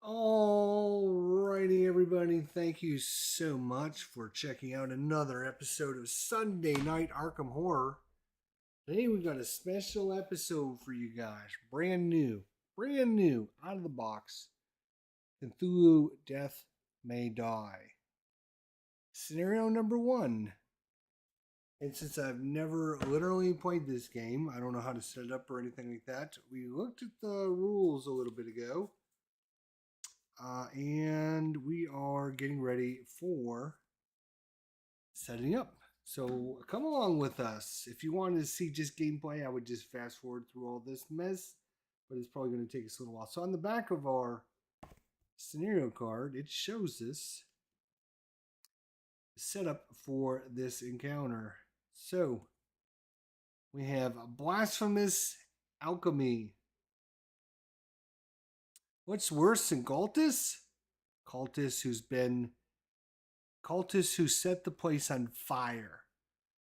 Alrighty, everybody. Thank you so much for checking out another episode of Sunday Night Arkham Horror. Today we got a special episode for you guys. Brand new, out of the box. Cthulhu Death May Die. Scenario number 1. And since I've never literally played this game, I don't know how to set it up or anything like that. We looked at the rules a little bit ago. And we are getting ready for setting up. So come along with us. If you wanted to see just gameplay, I would just fast forward through all this mess, but it's probably going to take us a little while. So on the back of our scenario card, it shows us the setup for this encounter. So we have blasphemous alchemy. What's worse than cultists? Cultists who set the place on fire.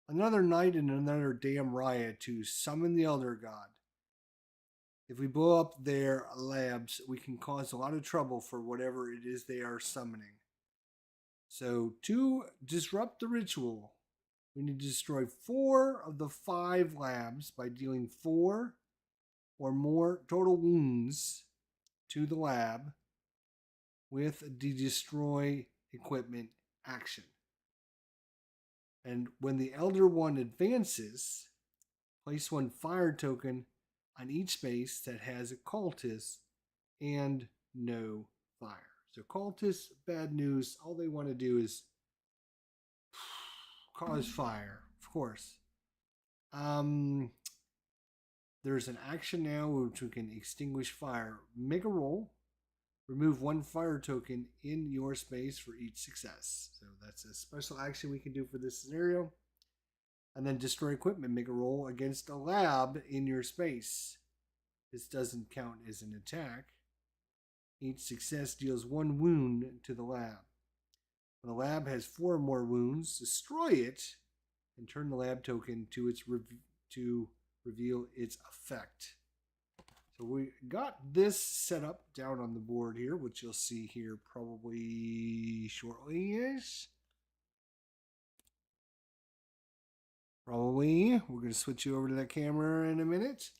Another night and another damn riot to summon the Elder God. If we blow up their labs, we can cause a lot of trouble for whatever it is they are summoning. So to disrupt the ritual, we need to destroy 4 of the 5 labs by dealing 4 or more total wounds to the lab with the destroy equipment action. And when the Elder One advances, place 1 fire token on each space that has a cultist and no fire. So cultists, bad news. All they want to do is cause fire, of course. There's an action now which we can extinguish fire. Make a roll. Remove 1 fire token in your space for each success. So that's a special action we can do for this scenario. And then destroy equipment. Make a roll against a lab in your space. This doesn't count as an attack. Each success deals 1 wound to the lab. When the lab has 4 or more wounds, destroy it and turn the lab token to reveal its effect. So we got this set up down on the board here, which you'll see here probably shortly-ish. We're going to switch you over to that camera in a minute.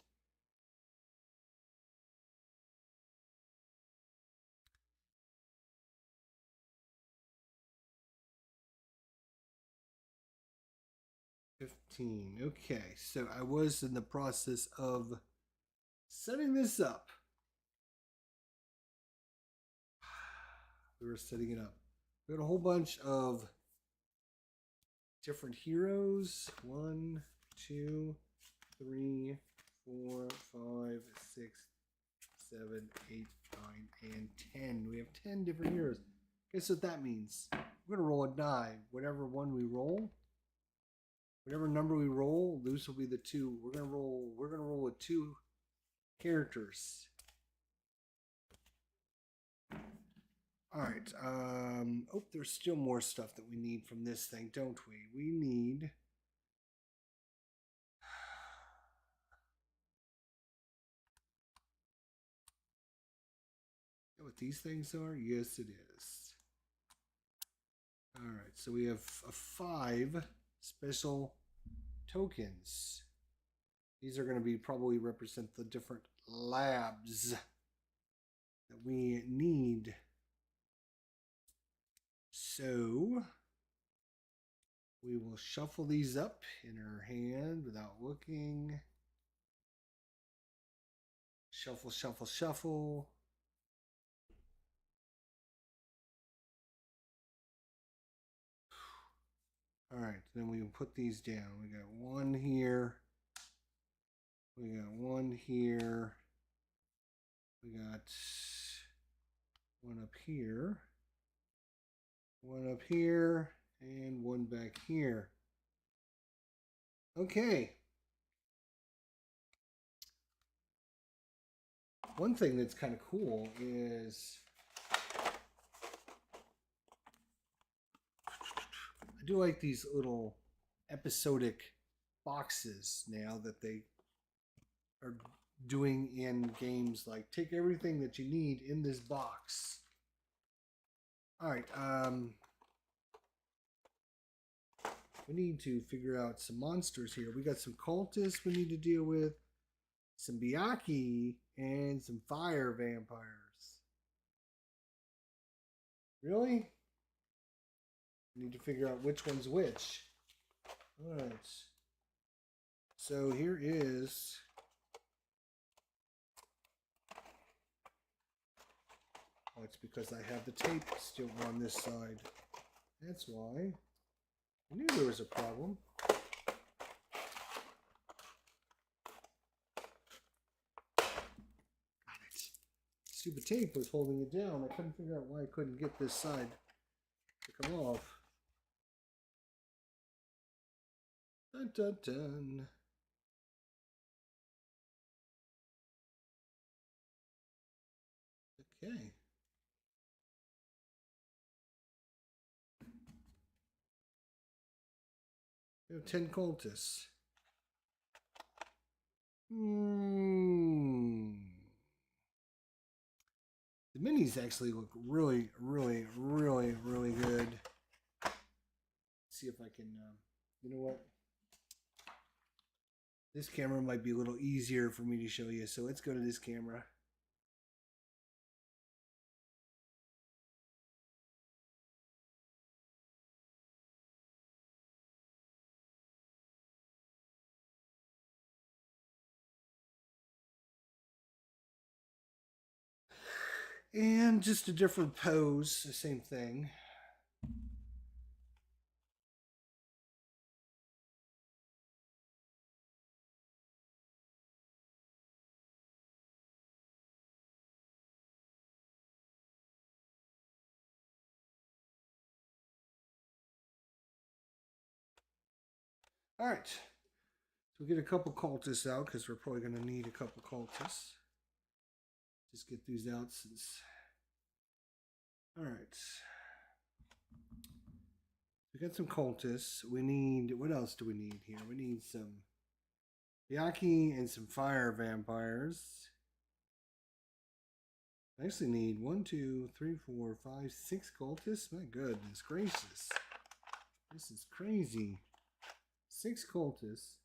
Okay, so I was in the process of setting this up. We were setting it up. We had a whole bunch of different heroes. 1, 2, 3, 4, 5, 6, 7, 8, 9, and 10. We have 10 different heroes. Guess what that means? We're going to roll a die. Whatever one we roll, whatever number we roll, those will be the 2. We're going to roll with 2 characters. All right. There's still more stuff that we need from this thing, don't we? We need... You know what these things are? Yes, it is. All right. So we have 5 special tokens. These are going to be probably represent the different labs that we need. So we will shuffle these up in our hand without looking. Shuffle, shuffle, shuffle. All right, then we will put these down. We got 1 here. We got 1 here. We got 1 up here. 1 up here. And 1 back here. Okay. One thing that's kind of cool is I do like these little episodic boxes now that they are doing in games like take everything that you need in this box. All right, we need to figure out some monsters here. We got some cultists we need to deal with, some Byakhee, and some fire vampires. Really? We need to figure out which one's which. All right. So here is... Oh, it's because I have the tape still on this side. That's why. I knew there was a problem. Got it. Stupid tape was holding it down. I couldn't figure out why I couldn't get this side to come off. Dun dun dun. Okay. We have 10 cultists. The minis actually look really, really, really, really good. Let's see if I can, you know what? This camera might be a little easier for me to show you, so let's go to this camera. And just a different pose, the same thing. All right. So we get a couple cultists out because we're probably going to need a couple cultists. Just get these out since... All right. We got some cultists. We need... What else do we need here? We need some Byakhee and some fire vampires. I actually need 1, 2, 3, 4, 5, 6 cultists. My goodness gracious. This is crazy. 6 cultists.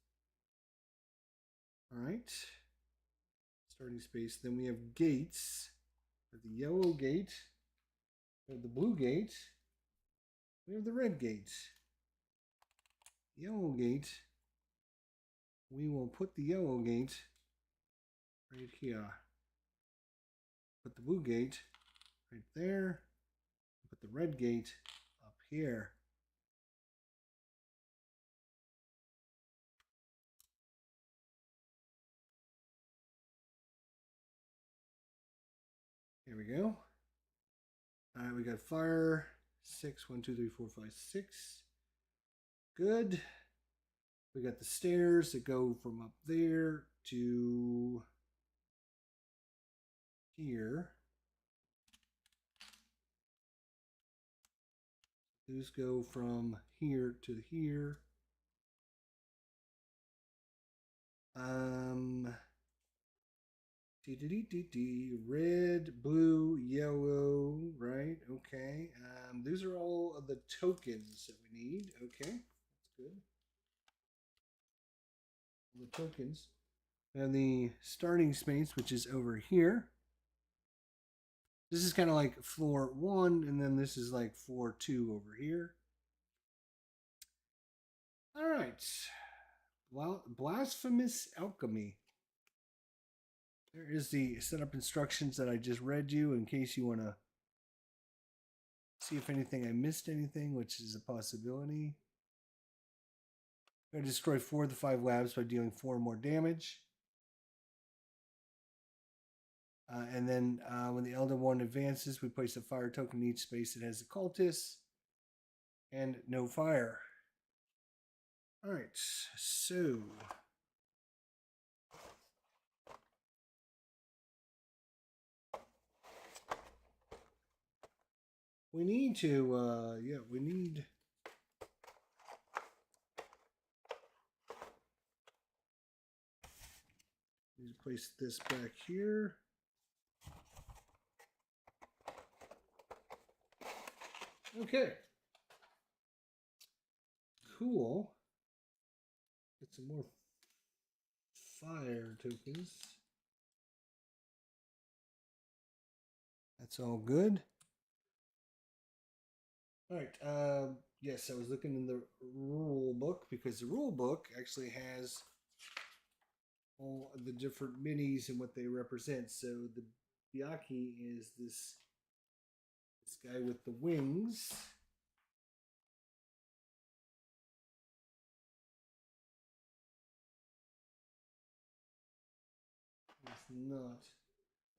Alright. Starting space. Then we have gates. We have the yellow gate. We have the blue gate. We have the red gate. Yellow gate. We will put the yellow gate right here. Put the blue gate right there. Put the red gate up here. Here we go. All right, we got fire. 6, 1, 2, 3, 4, 5, 6. Good. We got the stairs that go from up there to here. These go from here to here. Red, blue, yellow, right? Okay. These are all of the tokens that we need. Okay, that's good. The tokens. And the starting space, which is over here. This is kind of like floor 1, and then this is like floor 2 over here. All right. Well, blasphemous alchemy. There is the setup instructions that I just read you in case you want to see if anything I missed anything, which is a possibility. I'm going to destroy 4 of the 5 labs by dealing 4 more damage. And then when the Elder One advances, we place a fire token in each space that has a cultist and no fire. All right, so we need to, we need place this back here. Okay. Cool. Get some more fire tokens. That's all good. All right. Yes, I was looking in the rule book because the rule book actually has all the different minis and what they represent. So the Byaki is this guy with the wings. It's not.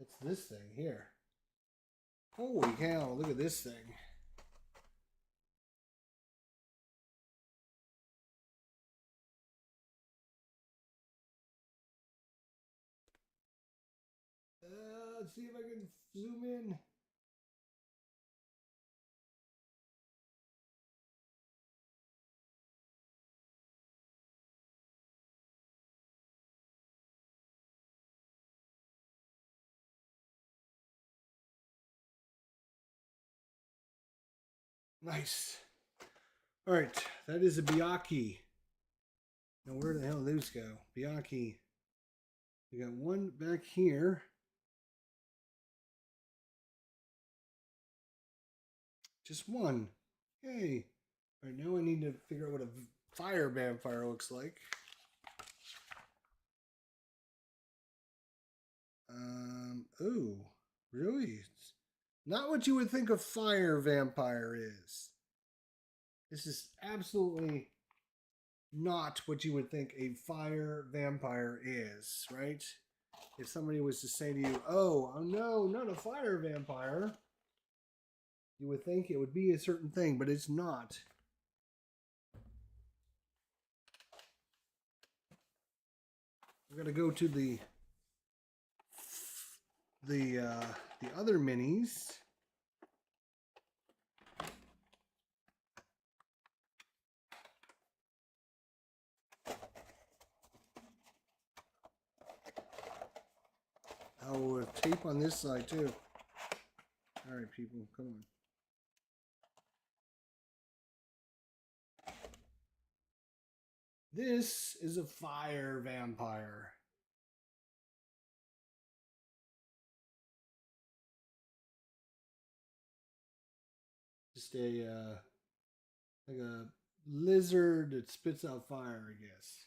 It's this thing here. Holy cow, look at this thing. Let's see if I can zoom in. Nice. All right, that is a Byaki. Now where the hell do those go? Byaki. We got one back here. Just one. Yay. All right, now I need to figure out what a fire vampire looks like. Oh, really? It's not what you would think a fire vampire is. This is absolutely not what you would think a fire vampire is, right? If somebody was to say to you, oh no, not a fire vampire, you would think it would be a certain thing, but it's not. We're gonna go to the other minis. Oh, with tape on this side too. All right, people, come on. This is a fire vampire. Just a like a lizard that spits out fire, I guess.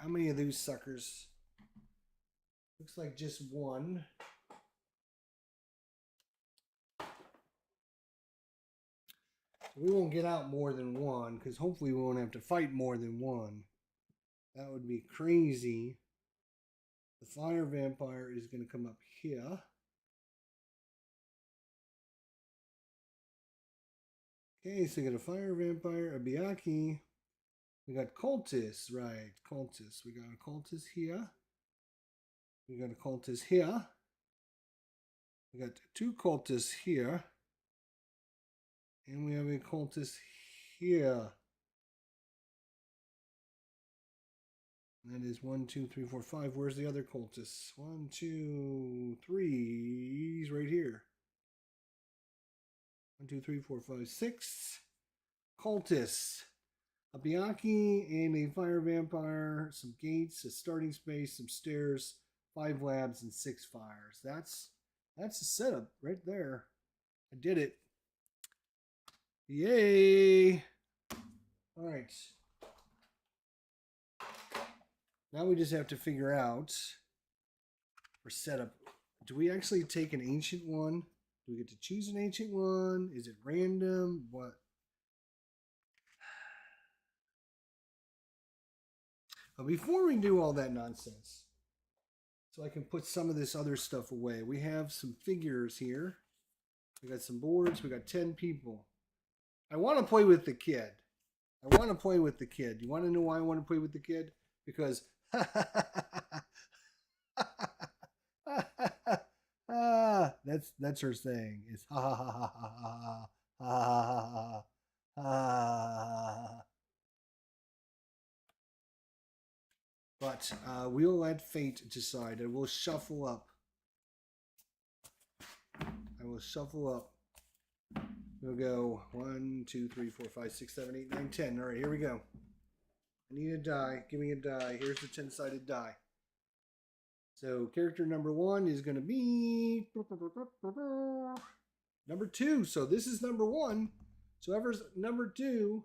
How many of those suckers? Looks like just one. We won't get out more than one because hopefully we won't have to fight more than one. That would be crazy. The fire vampire is going to come up here. Okay, so we got a fire vampire, a Byaki. We got cultists, right? Cultists. We got a cultist here. We got a cultist here. We got two cultists here. And we have a cultist here. That is 1, 2, 3, 4, 5. Where's the other cultist? 1, 2, 3. He's right here. 1, 2, 3, 4, 5, 6 cultists. A Byaki and a fire vampire, some gates, a starting space, some stairs, 5 labs, and 6 fires. That's the setup right there. I did it. Yay! All right. Now we just have to figure out our setup. Do we actually take an ancient one? Do we get to choose an ancient one? Is it random? What? But before we do all that nonsense, so I can put some of this other stuff away, we have some figures here. We got some boards. We got 10 people. I want to play with the kid. I want to play with the kid. You want to know why I want to play with the kid? Because that's her saying. It's ha ha ha ha ha ha ha ha. But we'll let fate decide. I will shuffle up. I will shuffle up. We'll go 1, 2, 3, 4, 5, 6, 7, 8, 9, 10. All right, here we go. I need a die. Give me a die. Here's the 10-sided die. So character number 1 is going to be number 2. So this is number 1. So whoever's number 2.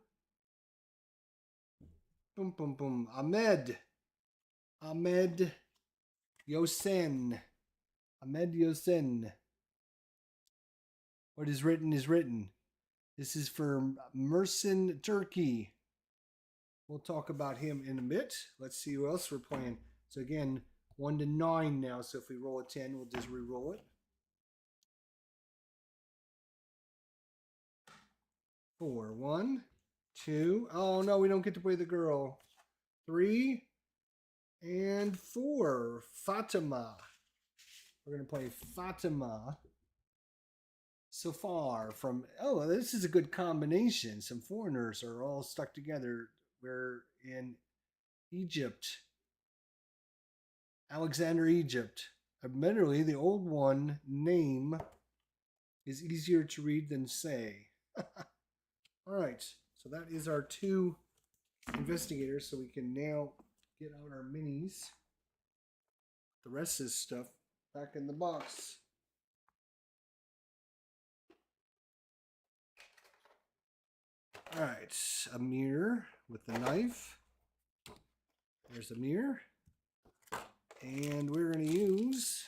Boom, boom, boom. Ahmed Yosen. Ahmed Yosen. What is written is written. This is for Mersin, Turkey. We'll talk about him in a bit. Let's see who else we're playing. So again, 1 to 9 now. So if we roll a 10, we'll just re-roll it. 4, 1, 2. Oh no, we don't get to play the girl. 3 and 4. Fatima. We're gonna play Fatima. So far from this is a good combination. Some foreigners are all stuck together. We're in Egypt. Alexander, Egypt. Admittedly, the old one name is easier to read than say. All right, so that is our 2 investigators. So we can now get out our minis. The rest of this stuff back in the box. All right, a mirror with the knife. There's a mirror. And we're going to use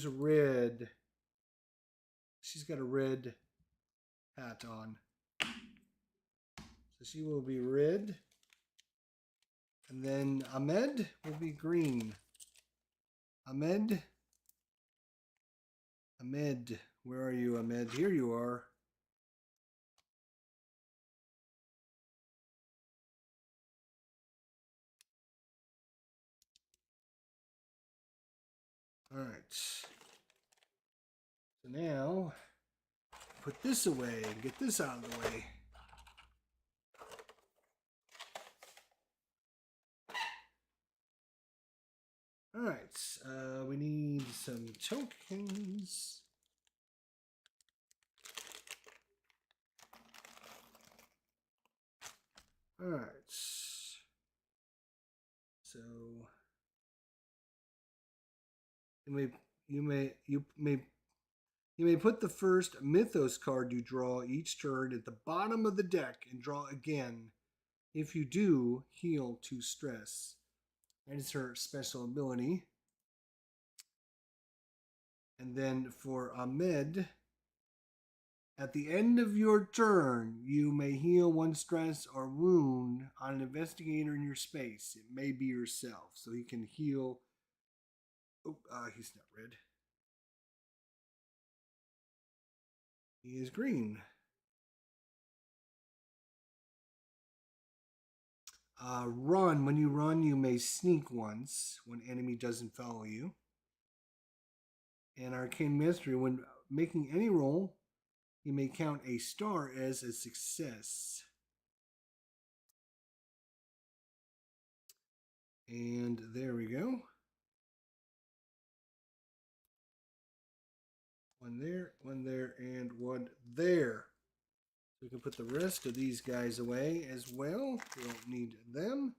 red. She's got a red hat on. So she will be red. And then Ahmed will be green. Ahmed, where are you, Ahmed? Here you are. All right. So now, put this away and get this out of the way. All right. We need some tokens. All right. So you may put the first Mythos card you draw each turn at the bottom of the deck and draw again. If you do, heal 2 stress. That is her special ability. And then for Ahmed, at the end of your turn, you may heal 1 stress or wound on an investigator in your space. It may be yourself, so he can heal. He's not red. He is green. Run. When you run, you may sneak once when enemy doesn't follow you. And Arcane Mastery, when making any roll, you may count a star as a success. And there we go. 1 there, 1 there, and 1 there. We can put the rest of these guys away as well. We don't need them.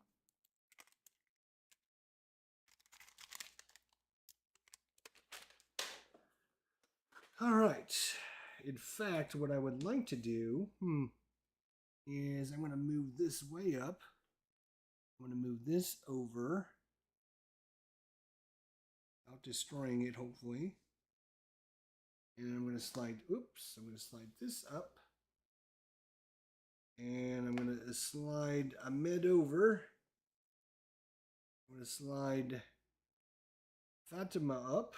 All right. In fact, what I would like to do is I'm going to move this way up. I'm going to move this over without destroying it, hopefully. And I'm going to slide, I'm going to slide this up. And I'm going to slide Ahmed over. I'm going to slide Fatima up.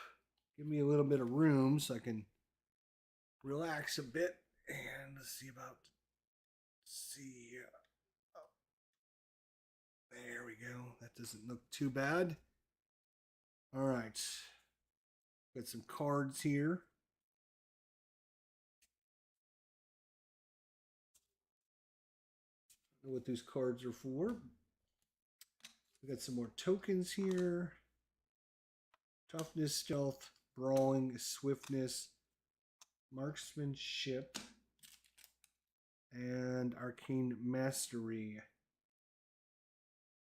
Give me a little bit of room so I can relax a bit. And let's see about, there we go. That doesn't look too bad. All right. Got some cards here. Know what those cards are for. We got some more tokens here. Toughness, stealth, brawling, swiftness, marksmanship, and arcane mastery,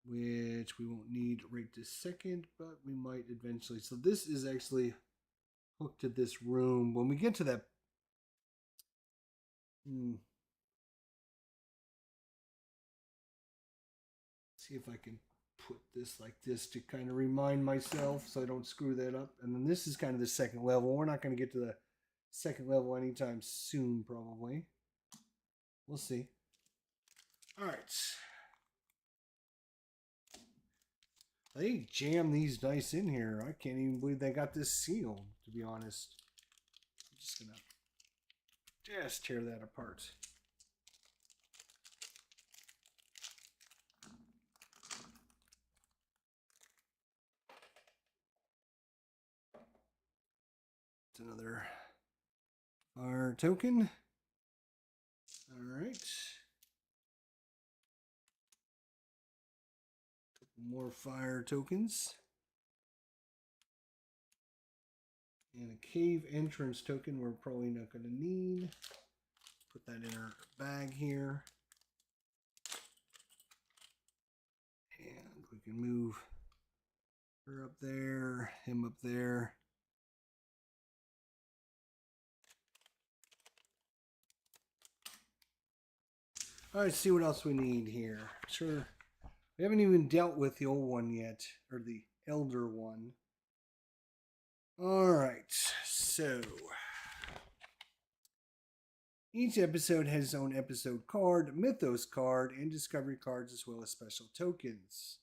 which we won't need right this second, but we might eventually. So this is actually hooked to this room. When we get to that, see if I can put this like this to kind of remind myself so I don't screw that up. And then this is kind of the second level. We're not going to get to the second level anytime soon, probably. We'll see. All right. They jammed these dice in here. I can't even believe they got this sealed, to be honest. I'm just going to just tear that apart. It's another fire token. All right. More fire tokens. And a cave entrance token we're probably not going to need. Put that in our bag here. And we can move her up there, him up there. All right, see what else we need here. Sure. We haven't even dealt with the old one yet, or the elder one. All right, so each episode has its own episode card, mythos card, and discovery cards, as well as special tokens.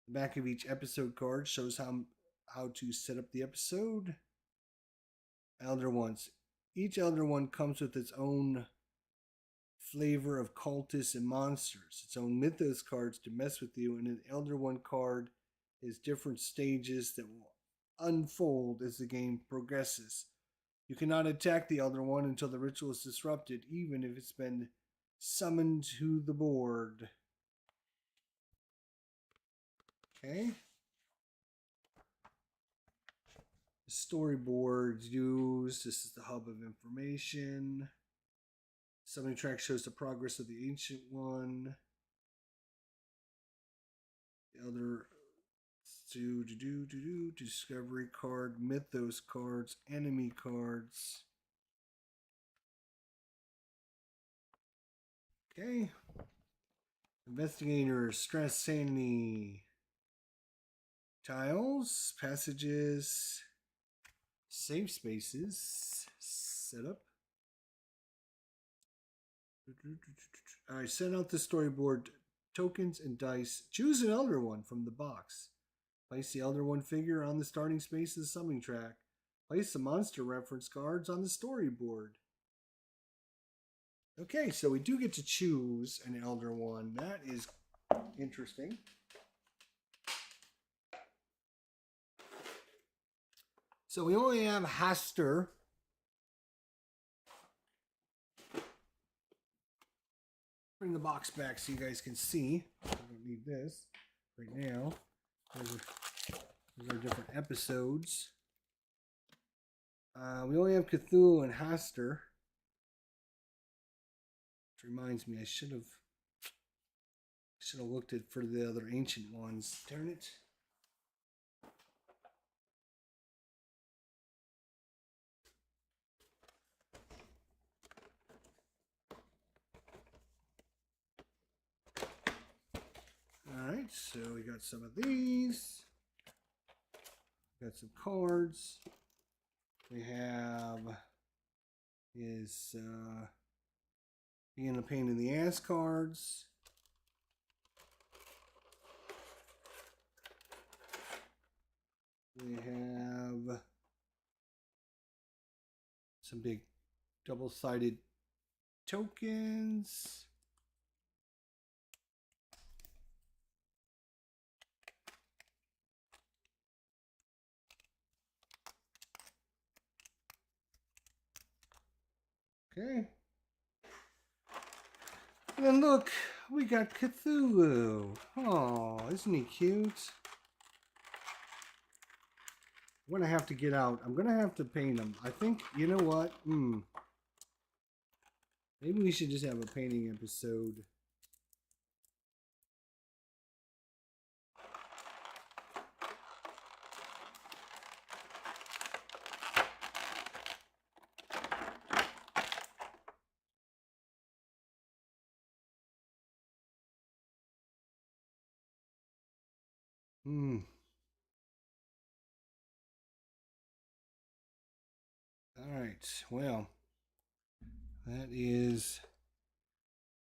The back of each episode card shows how to set up the episode. Elder ones. Each elder one comes with its own flavor of cultists and monsters, its own mythos cards to mess with you, and an elder one card is different stages that will unfold as the game progresses. You cannot attack the elder one until the ritual is disrupted, even if it's been summoned to the board. Okay. Storyboards used. This is the hub of information. Summoning track shows the progress of the ancient one. The elder discovery card, mythos cards, enemy cards. Okay. Investigator, stress, sanity. Tiles, passages, safe spaces, setup. Alright, send out the storyboard tokens and dice. Choose an elder one from the box. Place the elder one figure on the starting space of the summoning track. Place the monster reference cards on the storyboard. Okay, so we do get to choose an elder one. That is interesting. So we only have Haster. Bring the box back so you guys can see. I don't need this right now. Those are different episodes. We only have Cthulhu and Haster. Which reminds me, I should have looked at for the other ancient ones. Darn it. Alright, so we got some of these. Got some cards. We have his being a pain in the ass cards. We have some big double-sided tokens. Okay. And look, we got Cthulhu. Oh, isn't he cute? I'm gonna have to get out. I'm gonna have to paint him. I think, you know what? Maybe we should just have a painting episode. All right. Well, that is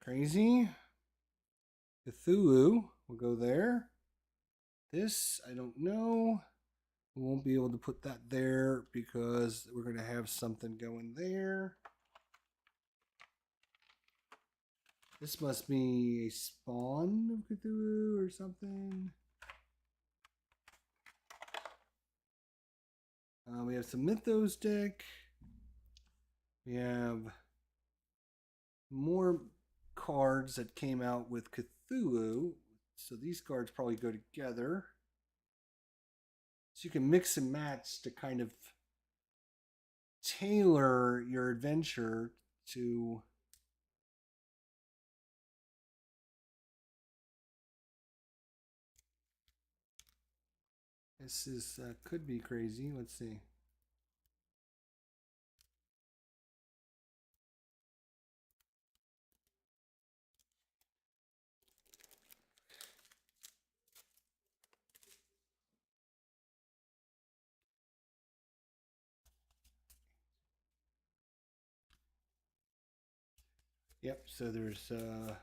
crazy. Cthulhu. We'll go there. This, I don't know. We won't be able to put that there because we're going to have something going there. This must be a spawn of Cthulhu or something. We have some Mythos deck. We have more cards that came out with Cthulhu. So these cards probably go together. So you can mix and match to kind of tailor your adventure to this is could be crazy. Let's see. Yep, so there's a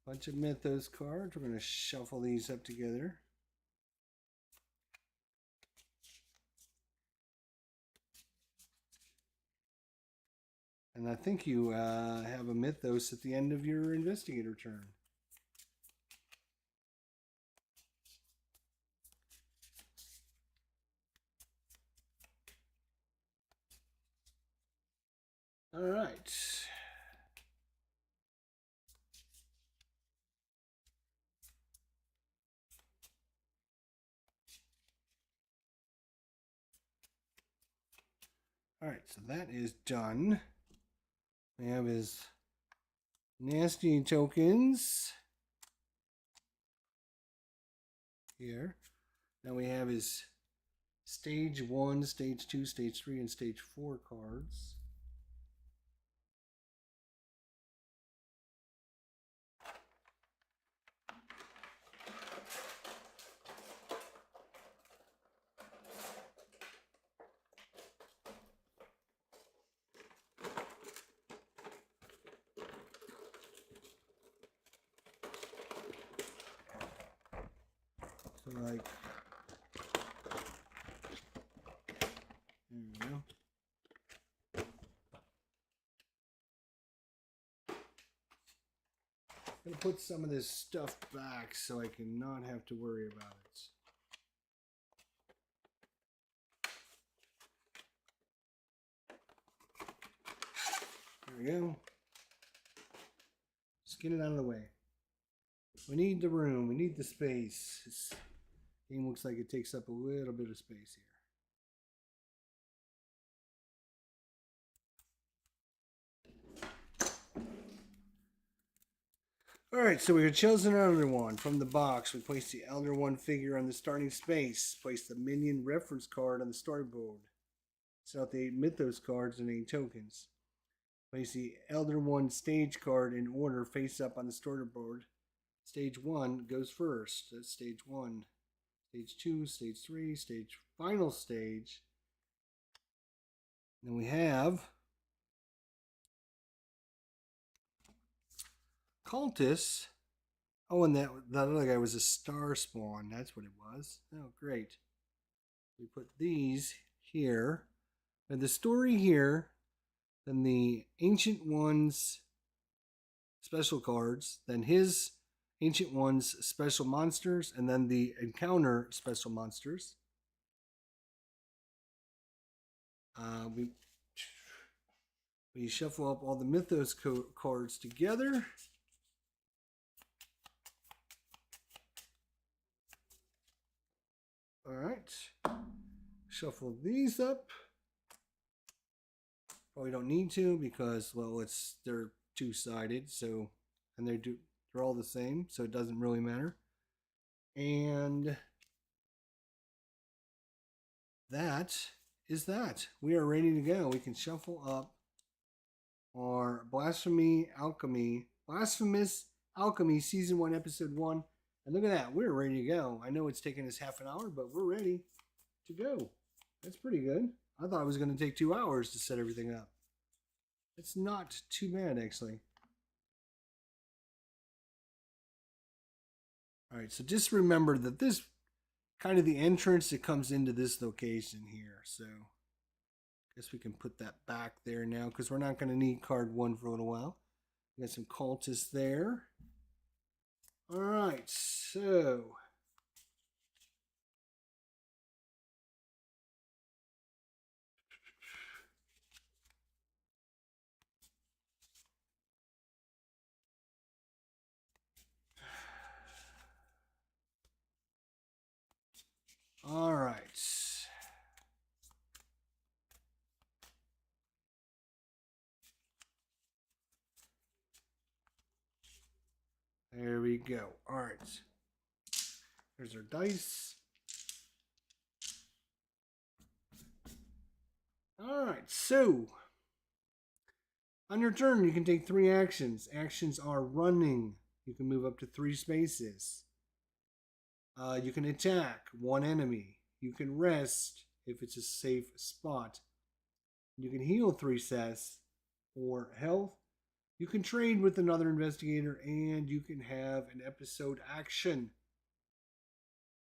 bunch of Mythos cards. We're going to shuffle these up together. And I think you have a Mythos at the end of your investigator turn. All right. All right, so that is done. We have his nasty tokens here. Now we have his stage 1, stage 2, stage 3, and stage 4 cards. So like, there we go. I'm going to put some of this stuff back so I can not have to worry about it. There we go. Just get it out of the way. We need the room. We need the space. This game looks like it takes up a little bit of space here. Alright, so we have chosen another one. From the box, we place the Elder One figure on the starting space. Place the minion reference card on the storyboard. Set out the 8 Mythos cards and 8 tokens. Place the Elder One stage card in order face up on the storyboard. Stage 1 goes first. That's stage 1. Stage 2, stage 3, final stage. Then we have Cultists. Oh, and that other guy was a star spawn. That's what it was. Oh, great. We put these here. And the story here, then the Ancient Ones special cards, then his Ancient Ones special monsters, and then the Encounter special monsters. We shuffle up all the Mythos cards together. right. Shuffle these up. Probably don't need to because, well, they're two-sided, so, and they're all the same, so it doesn't really matter. And that is that. We are ready to go. We can shuffle up our Blasphemous Alchemy Season 1, Episode 1. And look at that. We're ready to go. I know it's taken us half an hour, but we're ready to go. That's pretty good. I thought it was going to take 2 hours to set everything up. It's not too bad, actually. All right, so just remember that this kind of the entrance that comes into this location here. So I guess we can put that back there now because we're not going to need card 1 for a little while. We got some cultists there. All right, so all right. There we go. All right. There's our dice. All right, so on your turn, you can take 3 actions. Actions are running. You can move up to 3 spaces. You can attack 1 enemy. You can rest if it's a safe spot. You can heal 3 sets for health. You can trade with another investigator, and you can have an episode action.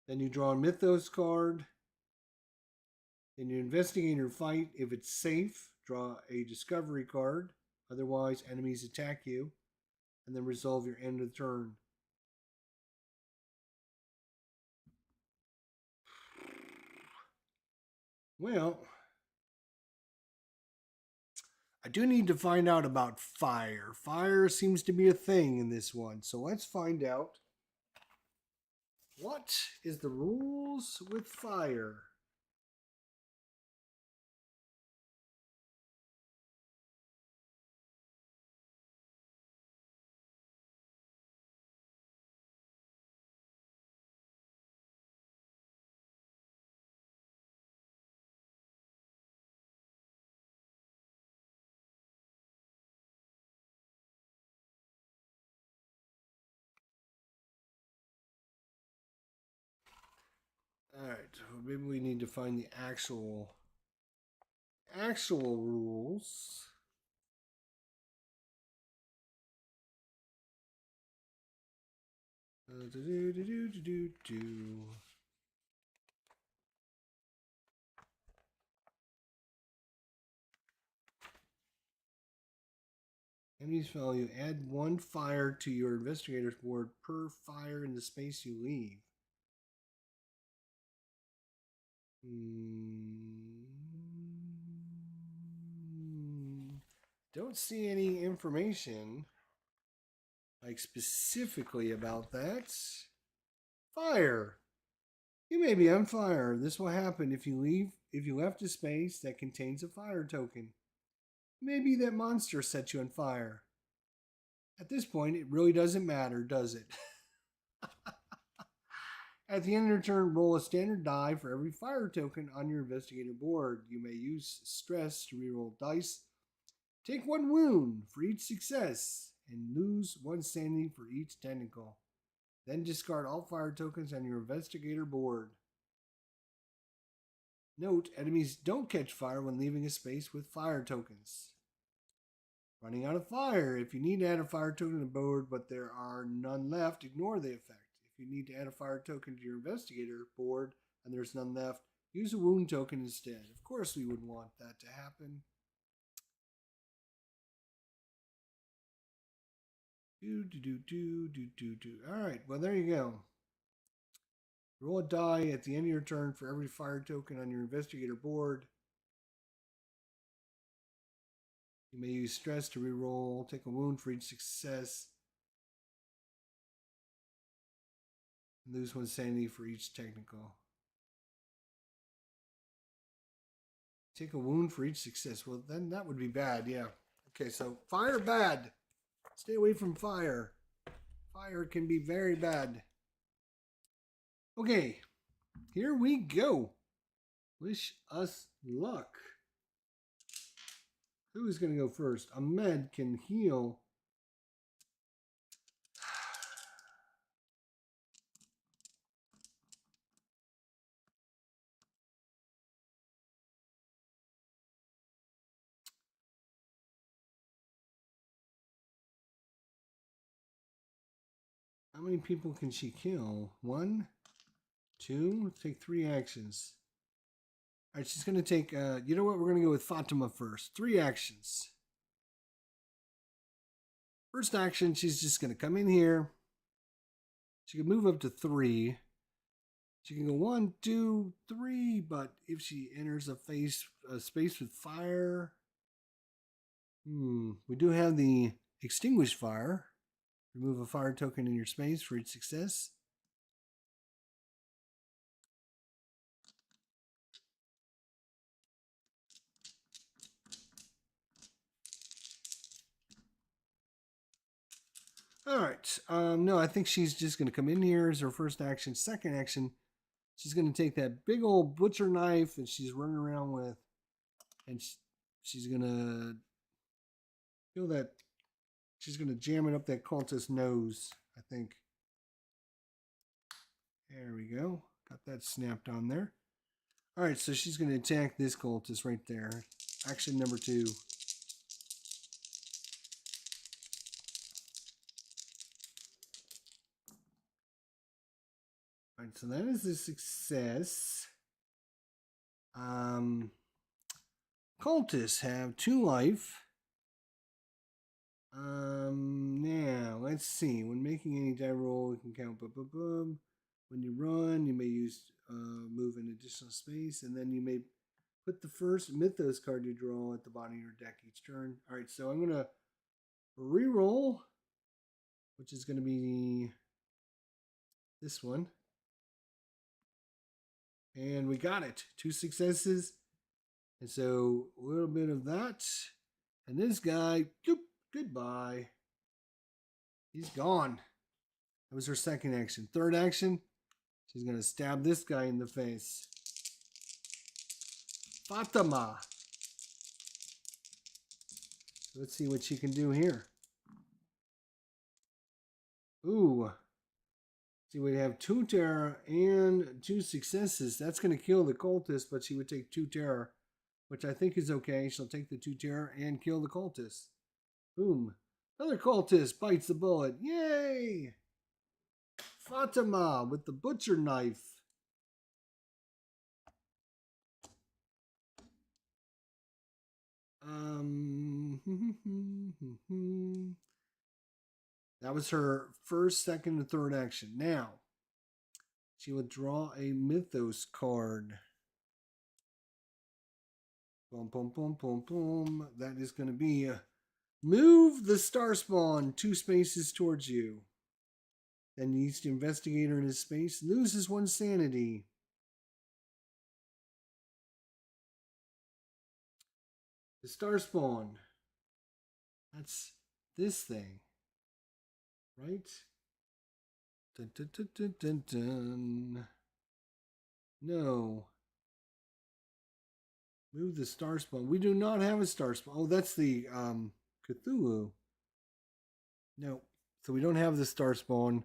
Then you draw a Mythos card. Then your investigator fight. If it's safe, draw a discovery card. Otherwise, enemies attack you. And then resolve your end of turn. Well, I do need to find out about fire. Fire seems to be a thing in this one. So let's find out. What is the rules with fire? Alright, well, maybe we need to find the actual rules. Enemies value. Add 1 fire to your investigator's board per fire in the space you leave. Don't see any information like specifically about that. Fire. You may be on fire. This will happen if you left a space that contains a fire token. Maybe that monster set you on fire. At this point, it really doesn't matter, does it? At the end of your turn, roll a standard die for every fire token on your investigator board. You may use stress to reroll dice. Take 1 wound for each success and lose 1 sanity for each technical. Then discard all fire tokens on your investigator board. Note, enemies don't catch fire when leaving a space with fire tokens. Running out of fire. If you need to add a fire token to the board but there are none left, ignore the effect. If you need to add a fire token to your investigator board and there's none left, use a wound token instead. Of course we wouldn't want that to happen. Alright, well there you go. Roll a die at the end of your turn for every fire token on your investigator board. You may use stress to reroll, take a wound for each success, lose 1 sanity for each technical. Take a wound for each success. Well, then that would be bad, yeah. Okay, so fire bad. Stay away from fire. Fire can be very bad. Okay, here we go. Wish us luck. Who's going to go first? Ahmed can heal. How many people can she kill? 1, 2, take 3 actions. All right, she's going to take, you know what? We're going to go with Fatima first. 3 actions. First action, she's just going to come in here. She can move up to 3. She can go 1, 2, 3, but if she enters a space with fire, we do have the extinguish fire. Remove a fire token in your space for each success. All right. No, I think she's just going to come in here as her first action. Second action, she's going to take that big old butcher knife that she's running around with, and she's going to feel that she's going to jam it up that cultist's nose, I think. There we go. Got that snapped on there. All right, so she's going to attack this cultist right there. Action number 2. All right, so that is a success. Cultists have 2 life. Now, let's see. When making any die roll, you can count. When you run, you may use move an additional space, and then you may put the first Mythos card you draw at the bottom of your deck each turn. All right, so I'm going to re-roll, which is going to be this one. And we got it. 2 successes. And so a little bit of that. And this guy, goodbye. He's gone. That was her second action. Third action, she's going to stab this guy in the face. Fatima. Let's see what she can do here. Ooh. See, we have 2 terror and 2 successes. That's going to kill the cultist, but she would take 2 terror, which I think is okay. She'll take the 2 terror and kill the cultist. Boom. Another cultist bites the bullet. Yay! Fatima with the butcher knife. That was her first, second, and third action. Now, she will draw a Mythos card. Boom, boom, boom, boom, boom. That is going to be move the star spawn 2 spaces towards you. Then the East Investigator in his space loses 1 sanity. The star spawn. That's this thing. Right? Dun, dun, dun, dun, dun, dun. No. Move the star spawn. We do not have a star spawn. Oh, that's the Cthulhu. No. So we don't have the star spawn.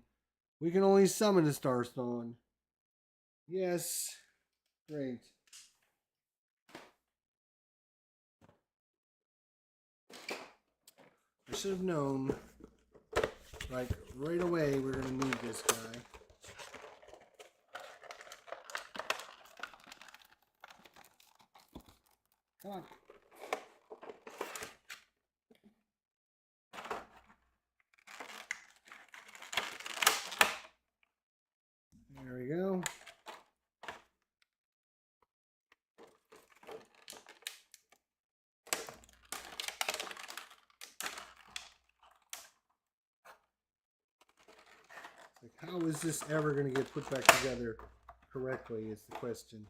We can only summon a star spawn. Yes. Great. I should have known, like, right away we're going to need this guy. Come on. There we go. Like, how is this ever going to get put back together correctly is the question.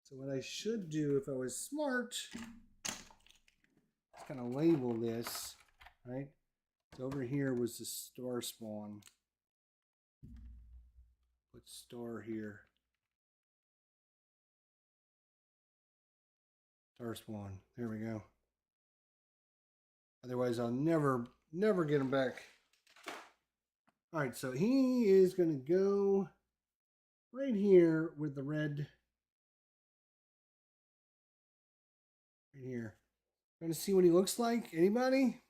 So what I should do if I was smart is kind of label this, right? So over here was the star spawn. Put star here. Star spawn. There we go. Otherwise, I'll never get him back. All right, so he is going to go right here with the red. Right here. Trying to see what he looks like. Anybody?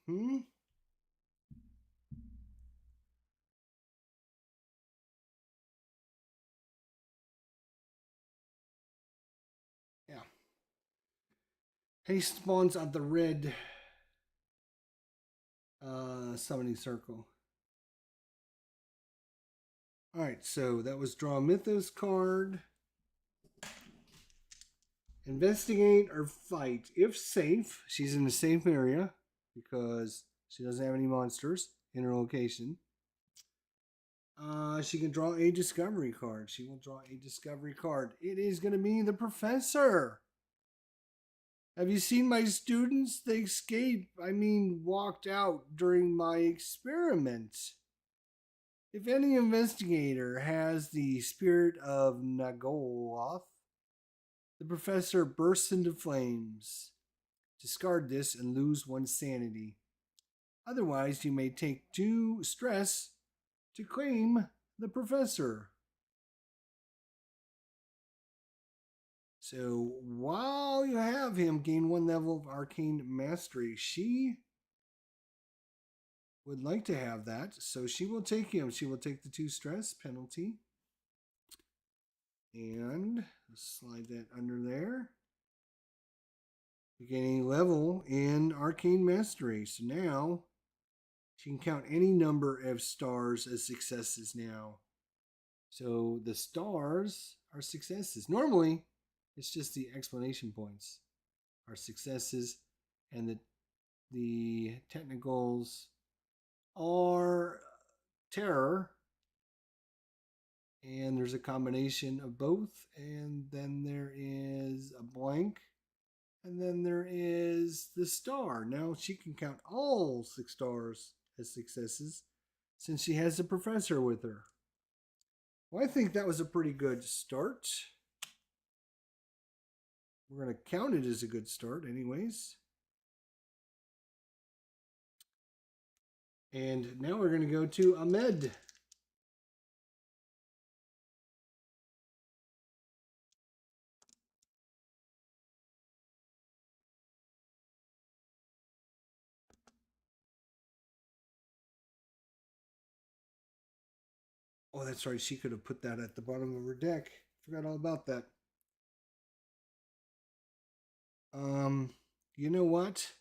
Yeah. He spawns on the red summoning circle. Alright, so that was draw a Mythos card. Investigate or fight. If safe, she's in a safe area because she doesn't have any monsters in her location. She can draw a discovery card. She will draw a discovery card. It is going to be the professor. Have you seen my students? They walked out during my experiment. If any investigator has the spirit of Nagoloth, the professor bursts into flames. Discard this and lose 1 sanity. Otherwise, you may take 2 stress to claim the professor. So while you have him gain 1 level of arcane mastery, she would like to have that. So she will take him. She will take the 2 stress penalty. And slide that under there. You gain a level in arcane mastery. So now she can count any number of stars as successes now. So the stars are successes. Normally, it's just the explanation points are successes, and the technicals are terror. And there's a combination of both, and then there is a blank, and then there is the star. Now she can count all 6 stars as successes since she has the professor with her. Well, I think that was a pretty good start. We're going to count it as a good start anyways. And now we're going to go to Ahmed. Oh, that's right. She could have put that at the bottom of her deck. Forgot all about that. You know what?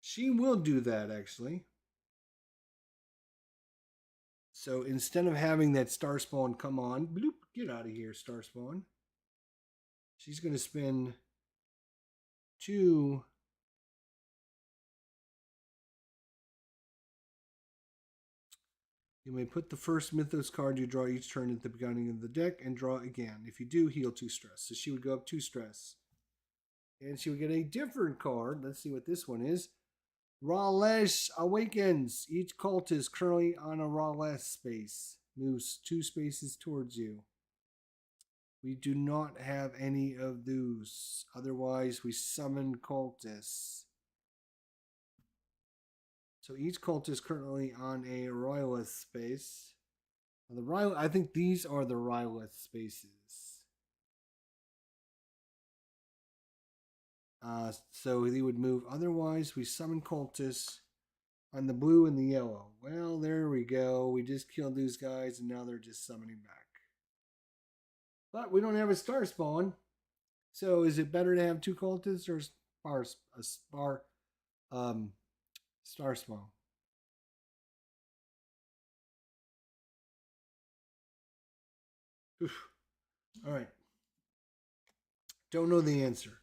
She will do that, actually. So instead of having that star spawn come on, bloop, get out of here, star spawn. She's going to spend 2. You may put the first Mythos card you draw each turn at the beginning of the deck and draw again. If you do, heal 2 stress. So she would go up 2 stress. And she would get a different card. Let's see what this one is. Rawlesh Awakens. Each cult is currently on a Rawlesh space. Moves 2 spaces towards you. We do not have any of those. Otherwise, we summon cultists. So each cult is currently on a royalist space. I think these are the royalist spaces. So they would move. Otherwise, we summon cultists on the blue and the yellow. Well, there we go. We just killed these guys, and now they're just summoning back. But we don't have a star spawn. So is it better to have 2 cultists or star spawn? Oof. All right. Don't know the answer.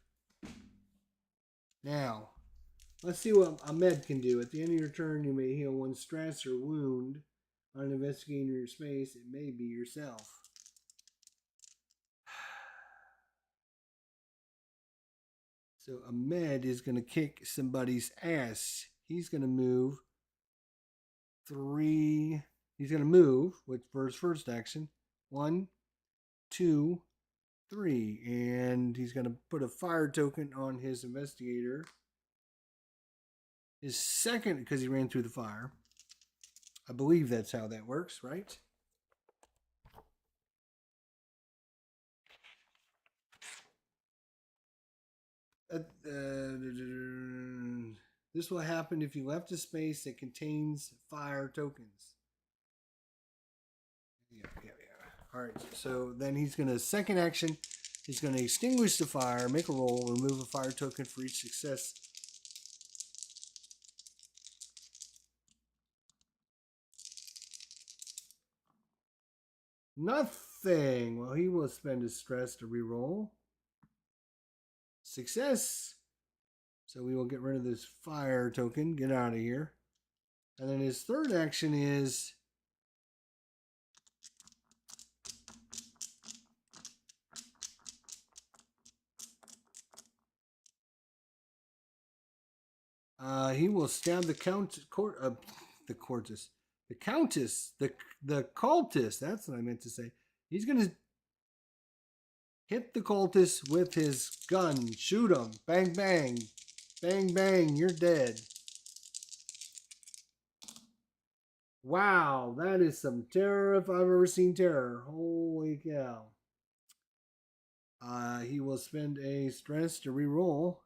Now, let's see what Ahmed can do. At the end of your turn, you may heal 1 stress or wound on an investigator in your space. It may be yourself. So Ahmed is going to kick somebody's ass. He's going to move 3. He's going to move for his first action. 1, 2, 3. And he's going to put a fire token on his investigator. His second, because he ran through the fire. I believe that's how that works, right? This will happen if you left a space that contains fire tokens. Yeah. All right, so then he's going to, second action, he's going to extinguish the fire, make a roll, remove a fire token for each success. Nothing. Well, he will spend his stress to reroll. Success. So we will get rid of this fire token. Get out of here. And then his third action is he will stab the cultist. That's what I meant to say. He's gonna hit the cultist with his gun. Shoot him. Bang bang, bang bang. You're dead. Wow, that is some terror if I've ever seen terror. Holy cow. He will spend a stress to reroll.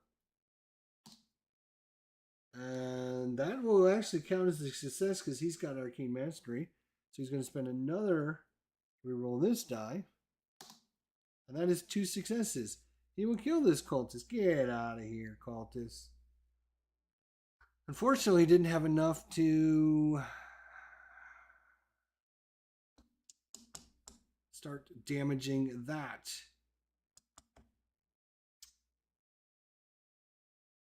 And that will actually count as a success because he's got Arcane Mastery. So he's going to spend another, reroll this die. And that is 2 successes. He will kill this cultist. Get out of here, cultist. Unfortunately, he didn't have enough to start damaging that.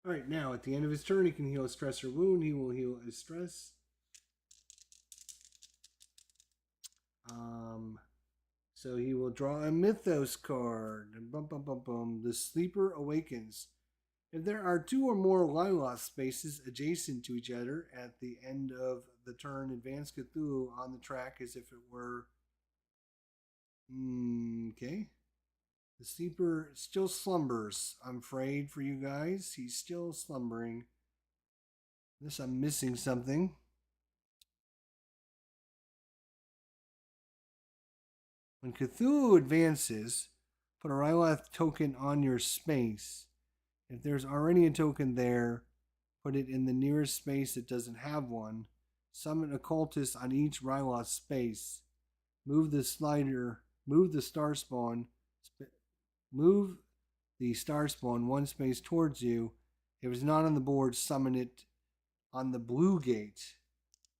All right, now at the end of his turn, he can heal a stress or wound. He will heal a stress. So he will draw a Mythos card. And bum, bum, bum, bum. The Sleeper Awakens. If there are 2 or more Lilith spaces adjacent to each other at the end of the turn, advance Cthulhu on the track as if it were... Okay. The sleeper still slumbers. I'm afraid for you guys. He's still slumbering. Unless I'm missing something. When Cthulhu advances, put a Rylith token on your space. If there's already a token there, put it in the nearest space that doesn't have one. Summon a cultist on each Rylith space. Move the star spawn. Move the star spawn 1 space towards you. If it's not on the board, summon it on the blue gate.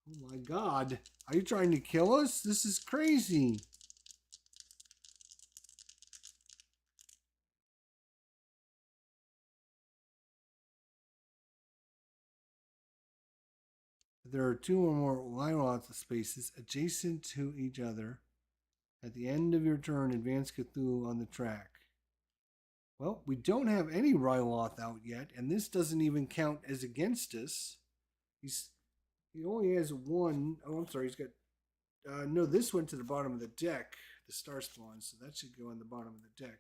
Oh my god. Are you trying to kill us? This is crazy. If there are 2 or more Lilith spaces adjacent to each other, at the end of your turn, advance Cthulhu on the track. Well, we don't have any Ryloth out yet, and this doesn't even count as against us. He only has 1. Oh, I'm sorry. He's got... no, this went to the bottom of the deck, the star spawn, so that should go on the bottom of the deck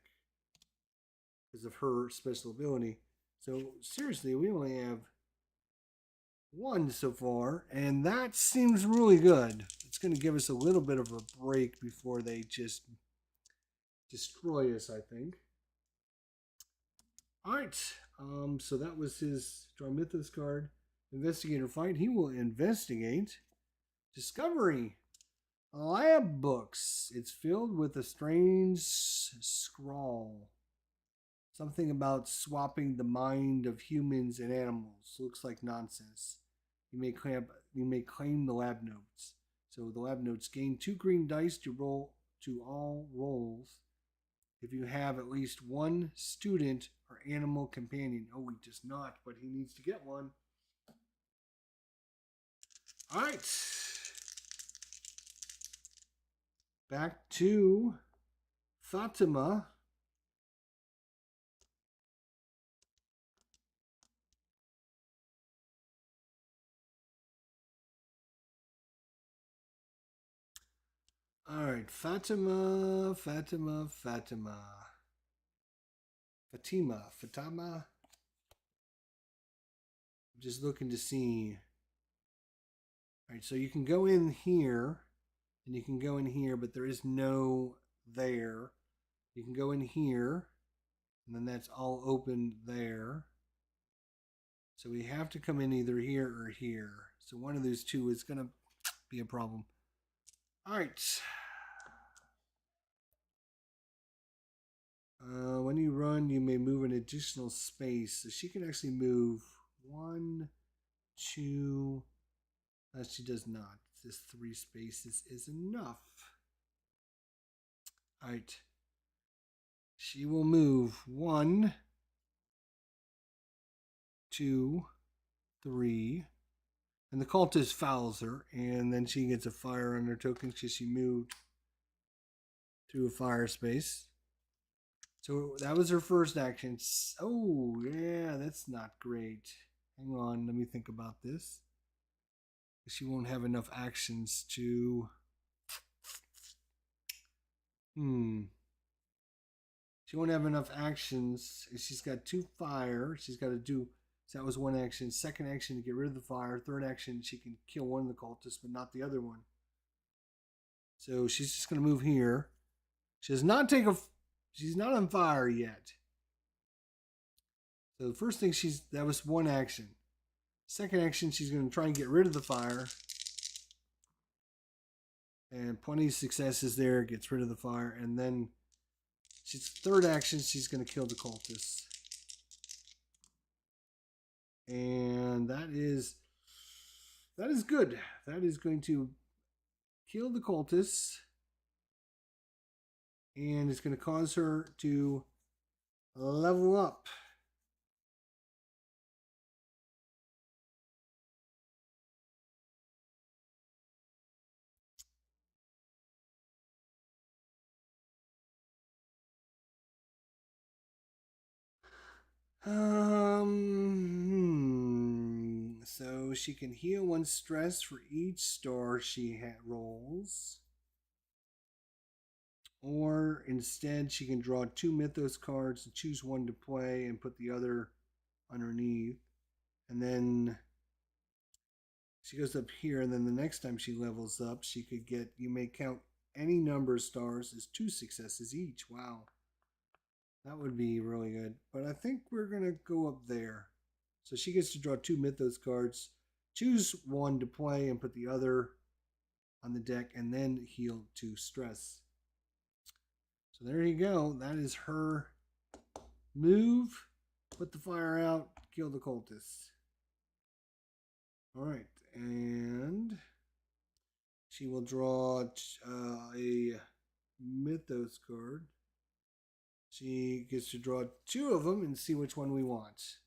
because of her special ability. So, seriously, we only have 1 so far, and that seems really good. It's going to give us a little bit of a break before they just destroy us, I think. All right, so that was his Draw Mythos card. Investigator fight. He will investigate. Discovery. Lab books. It's filled with a strange scrawl. Something about swapping the mind of humans and animals. Looks like nonsense. You may claim the lab notes. So the lab notes gain 2 green dice to roll to all rolls if you have at least 1 student or animal companion. Oh, he does not, but he needs to get one. All right. Back to Fatima. All right, Fatima, Fatima, Fatima, Fatima, Fatima. I'm just looking to see. All right, so you can go in here, and you can go in here, but there is no there. You can go in here, and then that's all open there. So we have to come in either here or here. So one of those two is going to be a problem. All right. When you run, you may move an additional space. So she can actually move one, two. She does not. This 3 spaces is enough. All right. She will move 1, 2, 3. And the cultist fouls her. And then she gets a fire on her token because she moved through a fire space. So that was her first action. Oh, yeah, that's not great. Hang on, let me think about this. She won't have enough actions to... She won't have enough actions. She's got 2 fire. She's got to do... So that was 1 action. Second action to get rid of the fire. Third action, she can kill one of the cultists, but not the other one. So she's just going to move here. She does not take a... She's not on fire yet. So the first thing that was 1 action. Second action, she's going to try and get rid of the fire. And plenty of successes there, gets rid of the fire. And then third action, she's going to kill the cultist. And that is good. That is going to kill the cultist. And it's going to cause her to level up. So she can heal 1 stress for each star she rolls. Or instead, she can draw 2 Mythos cards and choose 1 to play and put the other underneath. And then she goes up here, and then the next time she levels up, she could get, you may count any number of stars as 2 successes each. Wow. That would be really good. But I think we're going to go up there. So she gets to draw 2 Mythos cards, choose 1 to play, and put the other on the deck, and then heal 2 stress. So there you go. That is her move. Put the fire out, kill the cultists. All right, and she will draw a Mythos card. She gets to draw 2 of them and see which one we want.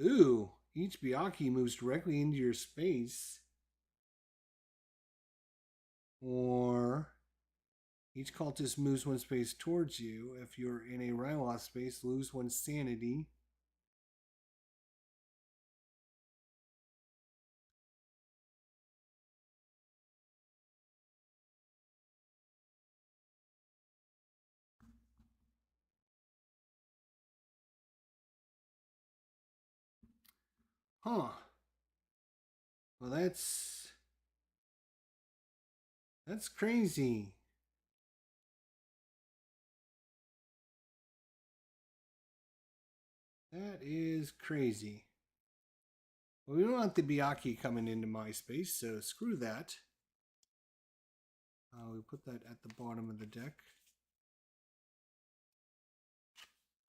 Ooh, each Byakhee moves directly into your space. Or each cultist moves 1 space towards you. If you're in a Ryloth space, lose 1 sanity. Huh. Well, that's crazy. That is crazy. Well, we don't want the Byakhee coming into my space, so screw that. We put that at the bottom of the deck.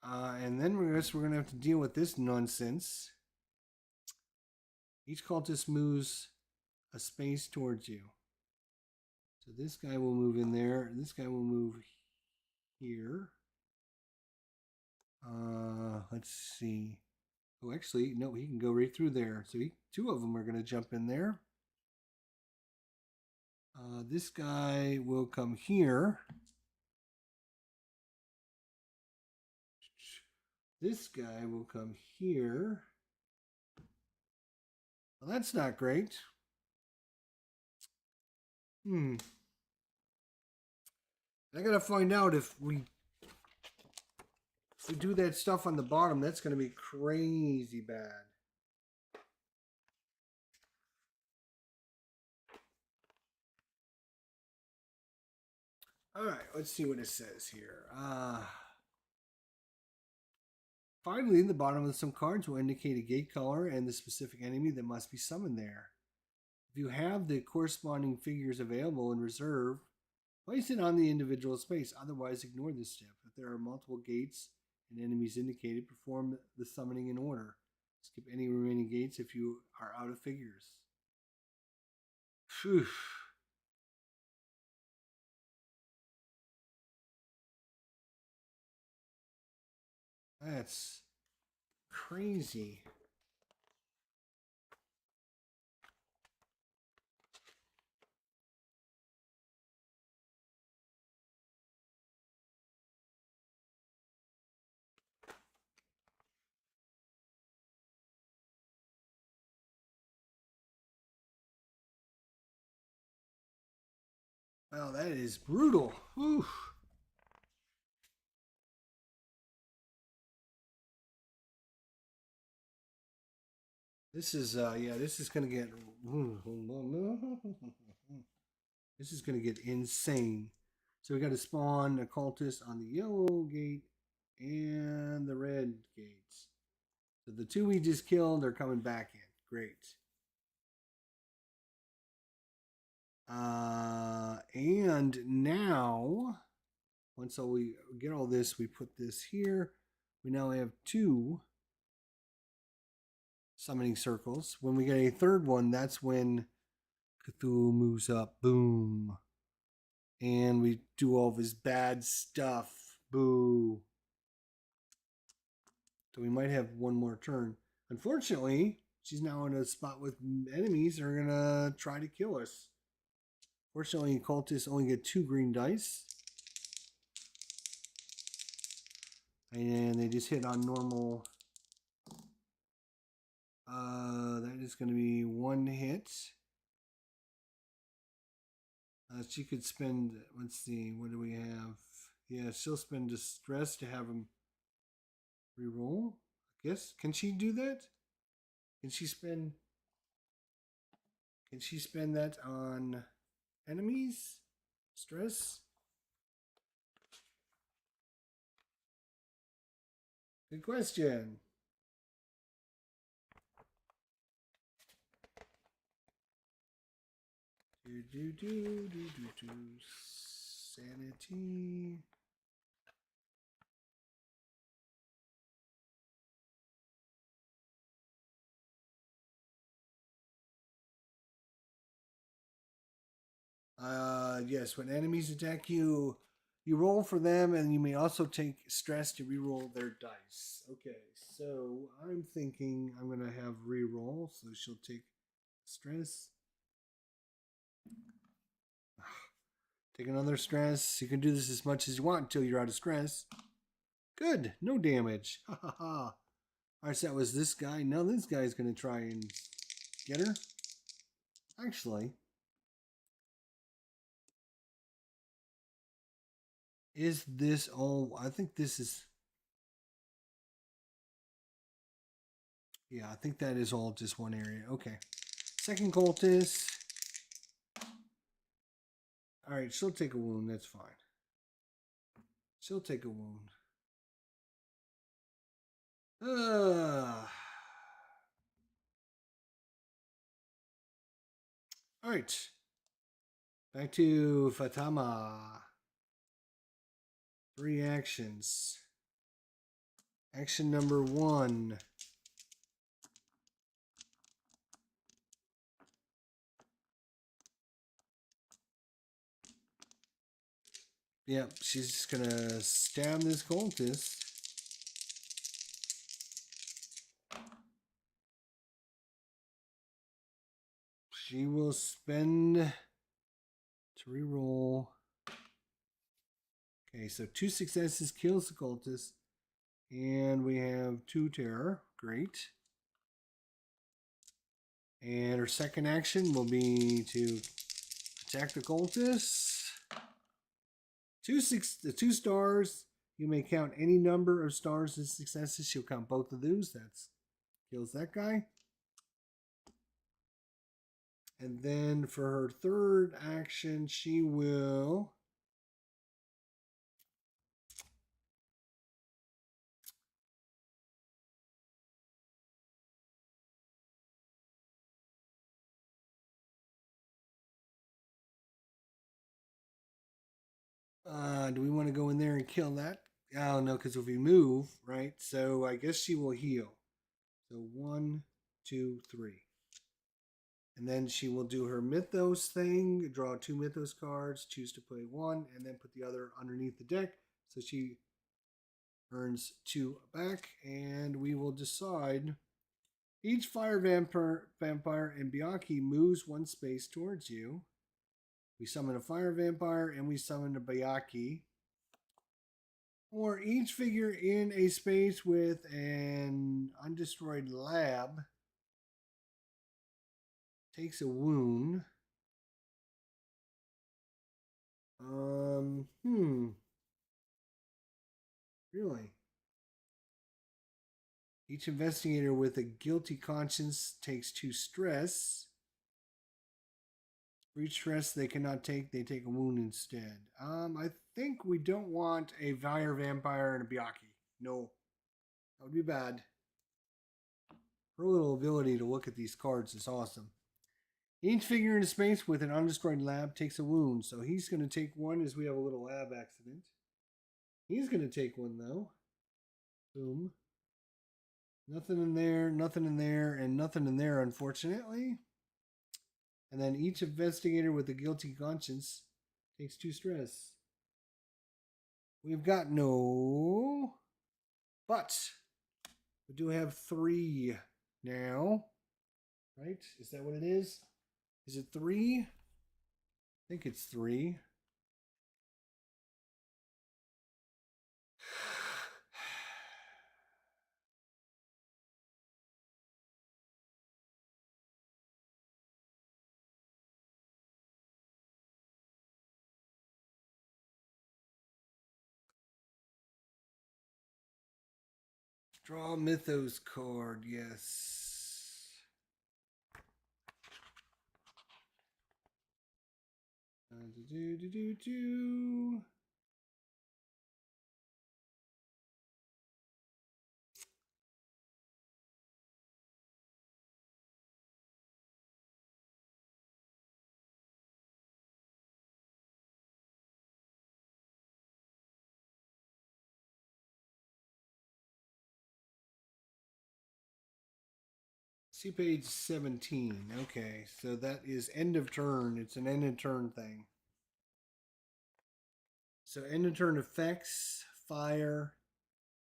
And then we're going to have to deal with this nonsense. Each cultist moves a space towards you. So this guy will move in there. This guy will move here. Let's see. Oh, actually, no, he can go right through there. So 2 of them are going to jump in there. This guy will come here. This guy will come here. Well, that's not great. Hmm. I gotta find out if we do that stuff on the bottom. That's gonna be crazy bad. All right, let's see what it says here. Finally, in the bottom of some cards will indicate a gate color and the specific enemy that must be summoned there. If you have the corresponding figures available in reserve, place it on the individual space. Otherwise, ignore this step. If there are multiple gates and enemies indicated, perform the summoning in order. Skip any remaining gates if you are out of figures. Phew. That's crazy. Wow, that is brutal. Whew. This is this is gonna get this is gonna get insane. So we got to spawn a cultist on the yellow gate and the red gates. So the two we just killed are coming back in. Great. And now, once we get all this, we put this here. We now have two summoning circles. When we get a third one, that's when Cthulhu moves up. Boom. And we do all of his bad stuff. Boo. So we might have one more turn. Unfortunately, she's now in a spot with enemies that are going to try to kill us. Fortunately, cultists only get 2 green dice. And they just hit on normal. That is going to be 1 hit. She could spend, let's see, what do we have? Yeah, she'll spend distress to have him reroll. I guess. Can she do that? Can she spend that on enemies? Stress? Good question. Sanity. Yes, when enemies attack you, you roll for them, and you may also take stress to reroll their dice. Okay, so I'm thinking I'm gonna have reroll, so she'll take stress. Take another stress. You can do this as much as you want until you're out of stress. Good, no damage. Ha ha ha. Alright, so that was this guy. Now this guy's gonna try and get her. Actually, is this all? I think this is. Yeah, I think that is all just one area. Okay. Second cultist. Alright, she'll take a wound. That's fine. She'll take a wound. Alright. Back to Fatama. 3 actions. Action number 1. Yep, she's just gonna stab this cultist. She will spend to reroll. Okay, so 2 successes kills the cultist. And we have 2 terror. Great. And her second action will be to Attack the cultists. 2 stars. You may count any number of stars as successes. She'll count both of those. That's kills that guy. And then for her third action, she will do we want to go in there and kill that? Oh no, because if we move, right? So I guess she will heal. So 1, 2, 3. And then she will do her Mythos thing, draw 2 Mythos cards, choose to play 1, and then put the other underneath the deck. So she earns 2 back, and we will decide. Each fire vampire and Byakhee moves 1 space towards you. We summon a fire vampire and we summon a Byakhee. Or each figure in a space with an undestroyed lab takes a wound. Really? Each investigator with a guilty conscience takes 2 stress. For each stress they cannot take, they take a wound instead. I think we don't want a fire vampire and a Byakhee. No. That would be bad. Her little ability to look at these cards is awesome. Each figure in a space with an undestroyed lab takes a wound. So he's going to take 1 as we have a little lab accident. He's going to take 1 though. Boom. Nothing in there, nothing in there, and nothing in there, unfortunately. And then each investigator with a guilty conscience takes 2 stress. We've got no, but we do have 3 now. Right? Is that what it is? Is it 3? I think it's 3. Draw a Mythos card, yes. Do. See page 17. Okay, so that is end of turn. It's an end of turn thing. So end of turn effects, fire.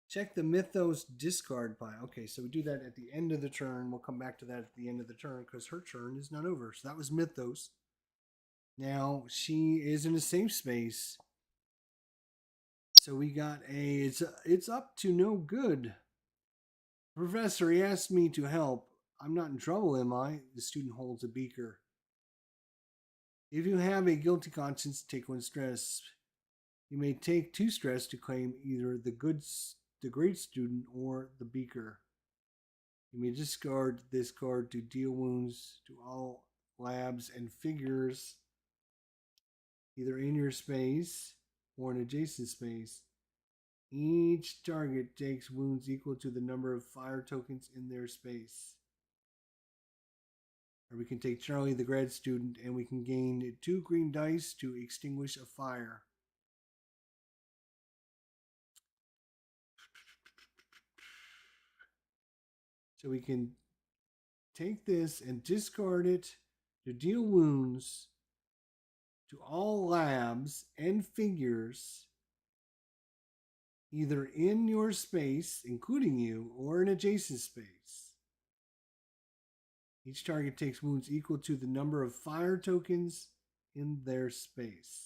Check the Mythos discard pile. Okay, so we do that at the end of the turn. We'll come back to that at the end of the turn because her turn is not over. So that was Mythos. Now she is in a safe space. So we got it's up to no good. Professor, he asked me to help. I'm not in trouble, am I? The student holds a beaker. If you have a guilty conscience, take 1 stress. You may take 2 stress to claim either the great student or the beaker. You may discard this card to deal wounds to all labs and figures, either in your space or an adjacent space. Each target takes wounds equal to the number of fire tokens in their space. Or we can take Charlie the grad student and we can gain 2 green dice to extinguish a fire. So we can take this and discard it to deal wounds to all labs and figures, either in your space, including you, or an adjacent space. Each target takes wounds equal to the number of fire tokens in their space.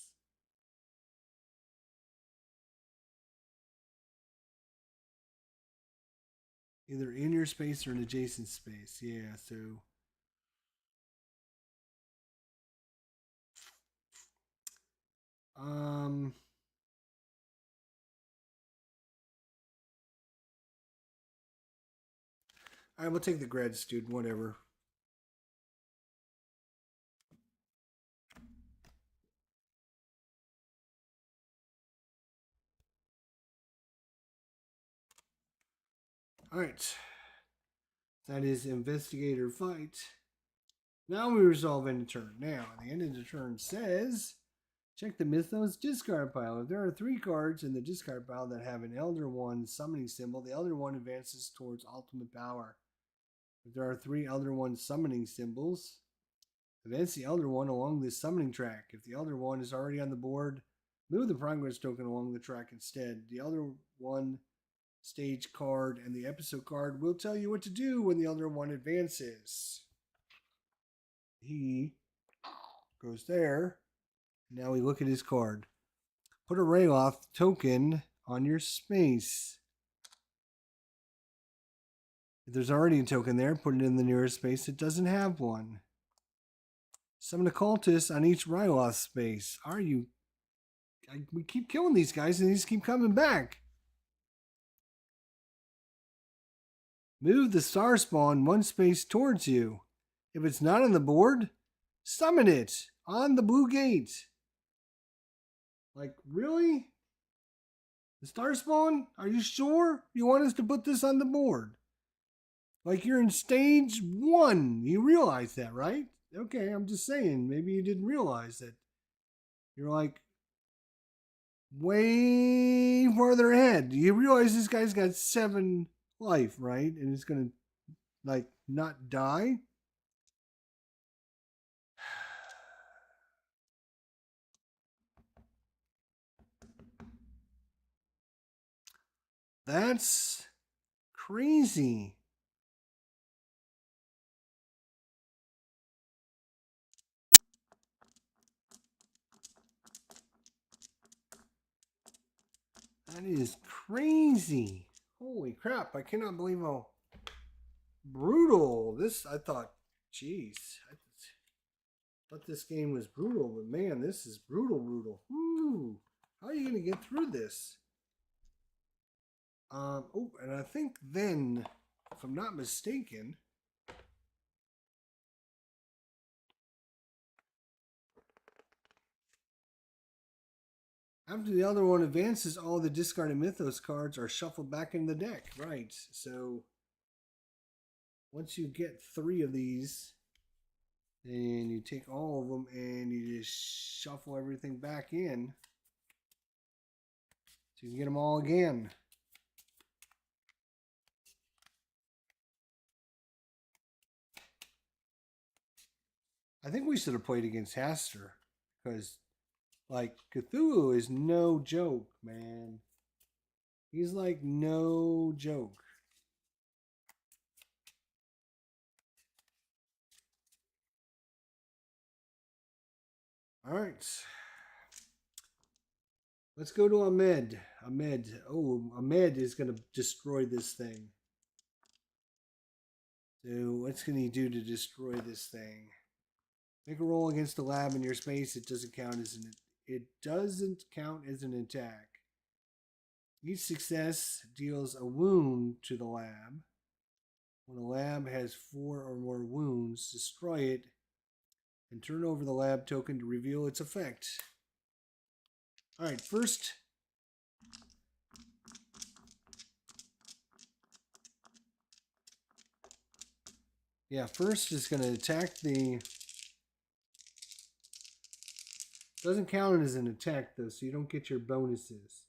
Either in your space or an adjacent space. Yeah, so All right, we'll take the grad student, whatever. All right. That is investigator fight. Now we resolve end of turn. Now, the end of the turn says, check the Mythos discard pile. If there are 3 cards in the discard pile that have an Elder One summoning symbol, the Elder One advances towards ultimate power. If there are 3 Elder One summoning symbols, advance the Elder One along this summoning track. If the Elder One is already on the board, move the progress token along the track instead. The Elder One stage card and the episode card will tell you what to do when the Elder One advances. He goes there. Now we look at his card. Put a Rayoth token on your space. If there's already a token there, put it in the nearest space that doesn't have one. Summon a cultist on each Rayoth space. We keep killing these guys and they just keep coming back. Move the star spawn 1 space towards you. If it's not on the board, summon it on the blue gate. Like, really? The star spawn? Are you sure you want us to put this on the board? Like, you're in stage 1. You realize that, right? Okay, I'm just saying. Maybe you didn't realize that. You're like way farther ahead. You realize this guy's got 7 life, right? And he's going to, like, not die. That's crazy. That is crazy. Holy crap. I cannot believe how brutal this. I thought, jeez. I thought this game was brutal, but man, this is brutal. Ooh, how are you going to get through this? Oh, and I think then, if I'm not mistaken, after the other one advances, all the discarded Mythos cards are shuffled back in the deck. Right, so once you get 3 of these, then you take all of them and you just shuffle everything back in so you can get them all again. I think we should have played against Haster because, like, Cthulhu is no joke, man. He's like no joke. All right. Let's go to Ahmed. Ahmed is going to destroy this thing. So what's going he do to destroy this thing? Make a roll against the lab in your space. It doesn't count as an attack. Each success deals a wound to the lab. When a lab has 4 or more wounds, destroy it and turn over the lab token to reveal its effect. All right, first. Yeah, first is going to attack the. Doesn't count as an attack though, so you don't get your bonuses.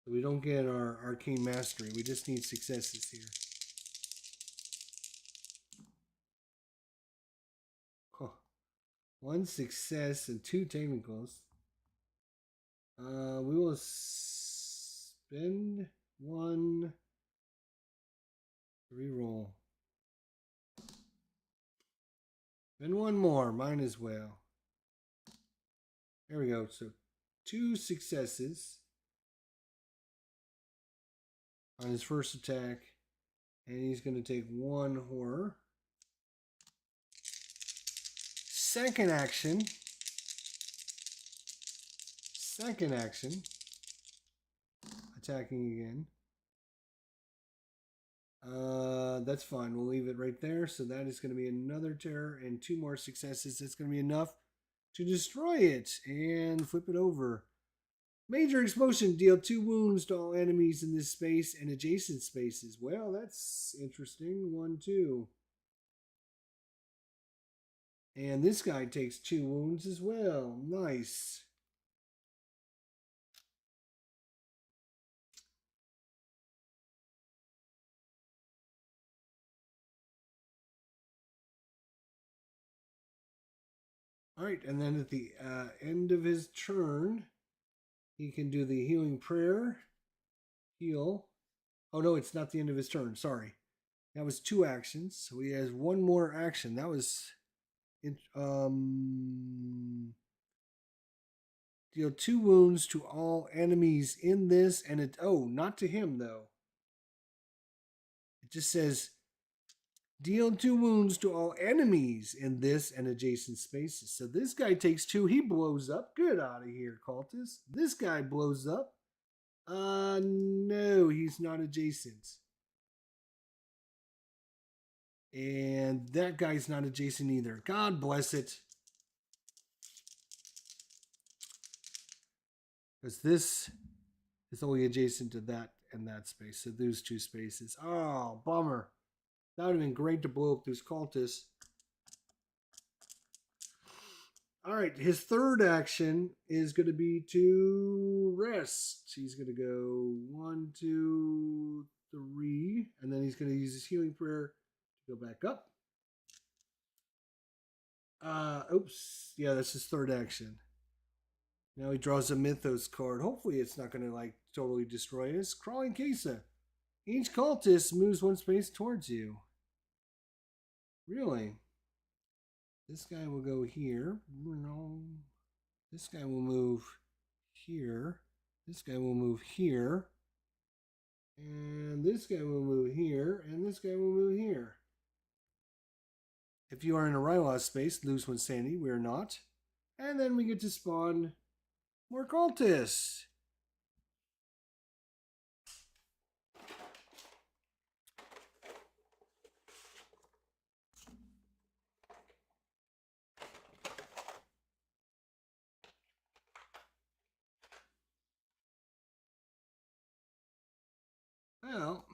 So we don't get our arcane mastery. We just need successes here. Huh. 1 success and 2 technicals. We will spend 1 reroll. And 1 more, mine as well. There we go. So 2 successes on his first attack. And he's going to take 1 horror. Second action. Attacking again. That's fine. We'll leave it right there. So that is going to be another terror and 2 more successes. That's going to be enough to destroy it and flip it over. Major explosion. Deal 2 wounds to all enemies in this space and adjacent spaces. Well, that's interesting. 1, 2. And this guy takes 2 wounds as well. Nice. All right, and then at the end of his turn, he can do the healing prayer. Heal. Oh no, it's not the end of his turn. Sorry, that was 2 actions. So he has 1 more action. That was deal 2 wounds to all enemies in this, and it. Oh, not to him though. It just says deal 2 wounds to all enemies in this and adjacent spaces. So this guy takes 2. He blows up. Get out of here, cultist. This guy blows up. No, he's not adjacent. And that guy's not adjacent either. God bless it. Because this is only adjacent to that and that space. So those 2 spaces. Oh, bummer. That would have been great to blow up those cultists. All right, his third action is going to be to rest. He's going to go 1, 2, 3, and then he's going to use his healing prayer to go back up. Oops. Yeah, that's his third action. Now he draws a Mythos card. Hopefully it's not going to like totally destroy us. Crawling Kesa. Each cultist moves 1 space towards you. Really? This guy will go here. No. This guy will move here. This guy will move here. And this guy will move here. And this guy will move here. If you are in a Rylos space, lose 1 sanity. We are not. And then we get to spawn more cultists. Well,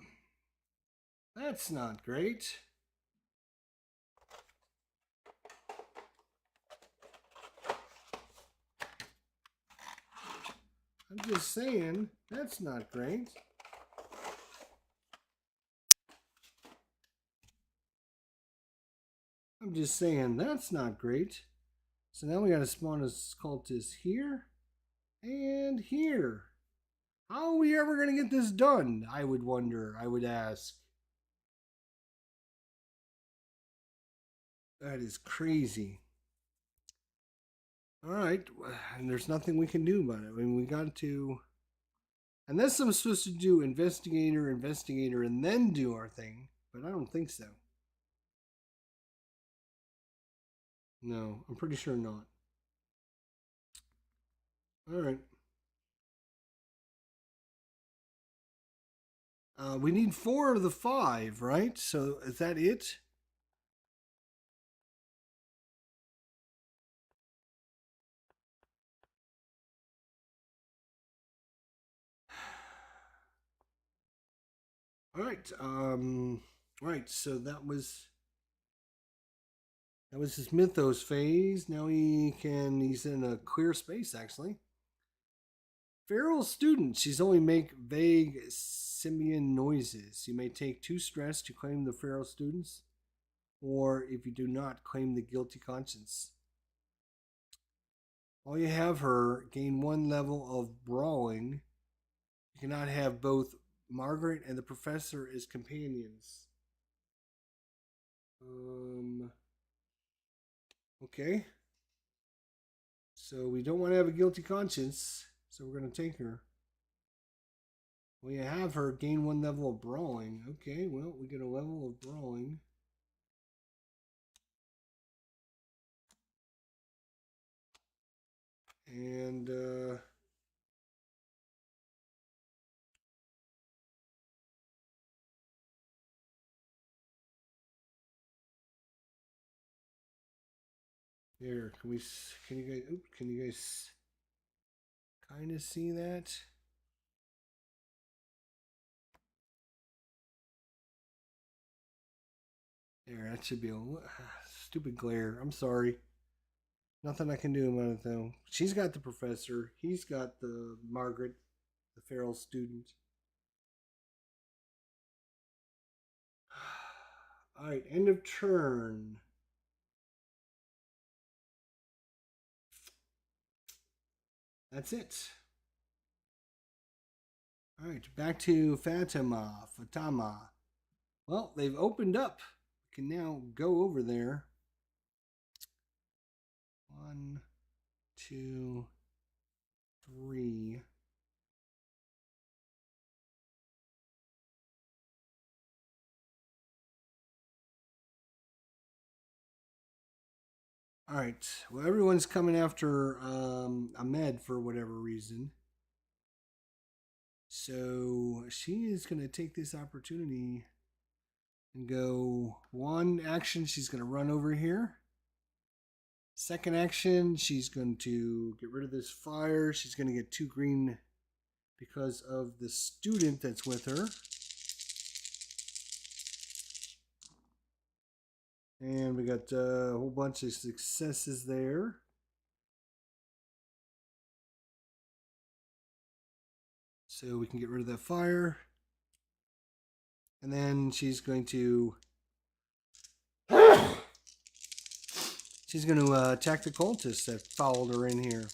that's not great. I'm just saying, that's not great. I'm just saying, that's not great. So now we got to spawn a cultist here and here. How are we ever going to get this done? I would wonder. I would ask. That is crazy. All right. And there's nothing we can do about it. I mean, we got to. Unless I'm supposed to do investigator, and then do our thing. But I don't think so. No, I'm pretty sure not. All right. We need 4 of the 5, right? So is that it? All right. Right. So that was his Mythos phase. Now he's in a clear space actually. Feral student. She's only make vague simian noises. You may take 2 stress to claim the feral students, or if you do not, claim the guilty conscience. While you have her, gain 1 level of brawling. You cannot have both Margaret and the professor as companions. Okay. So we don't want to have a guilty conscience, so we're going to take her. We have her gain 1 level of brawling. Okay, well, we get a level of brawling. And Here, can you guys kind of see that? There, that should be a stupid glare. I'm sorry. Nothing I can do about it though. She's got the professor. He's got the Margaret, the feral student. All right, end of turn. That's it. All right, back to Fatama. Well, they've opened up. We can now go over there. 1, 2, 3. All right. Well, everyone's coming after Ahmed for whatever reason. So she is going to take this opportunity and go one action. She's going to run over here. Second action, she's going to get rid of this fire. She's going to get 2 green because of the student that's with her. And we got a whole bunch of successes there. So we can get rid of that fire. And then she's going to attack the cultist that followed her in here.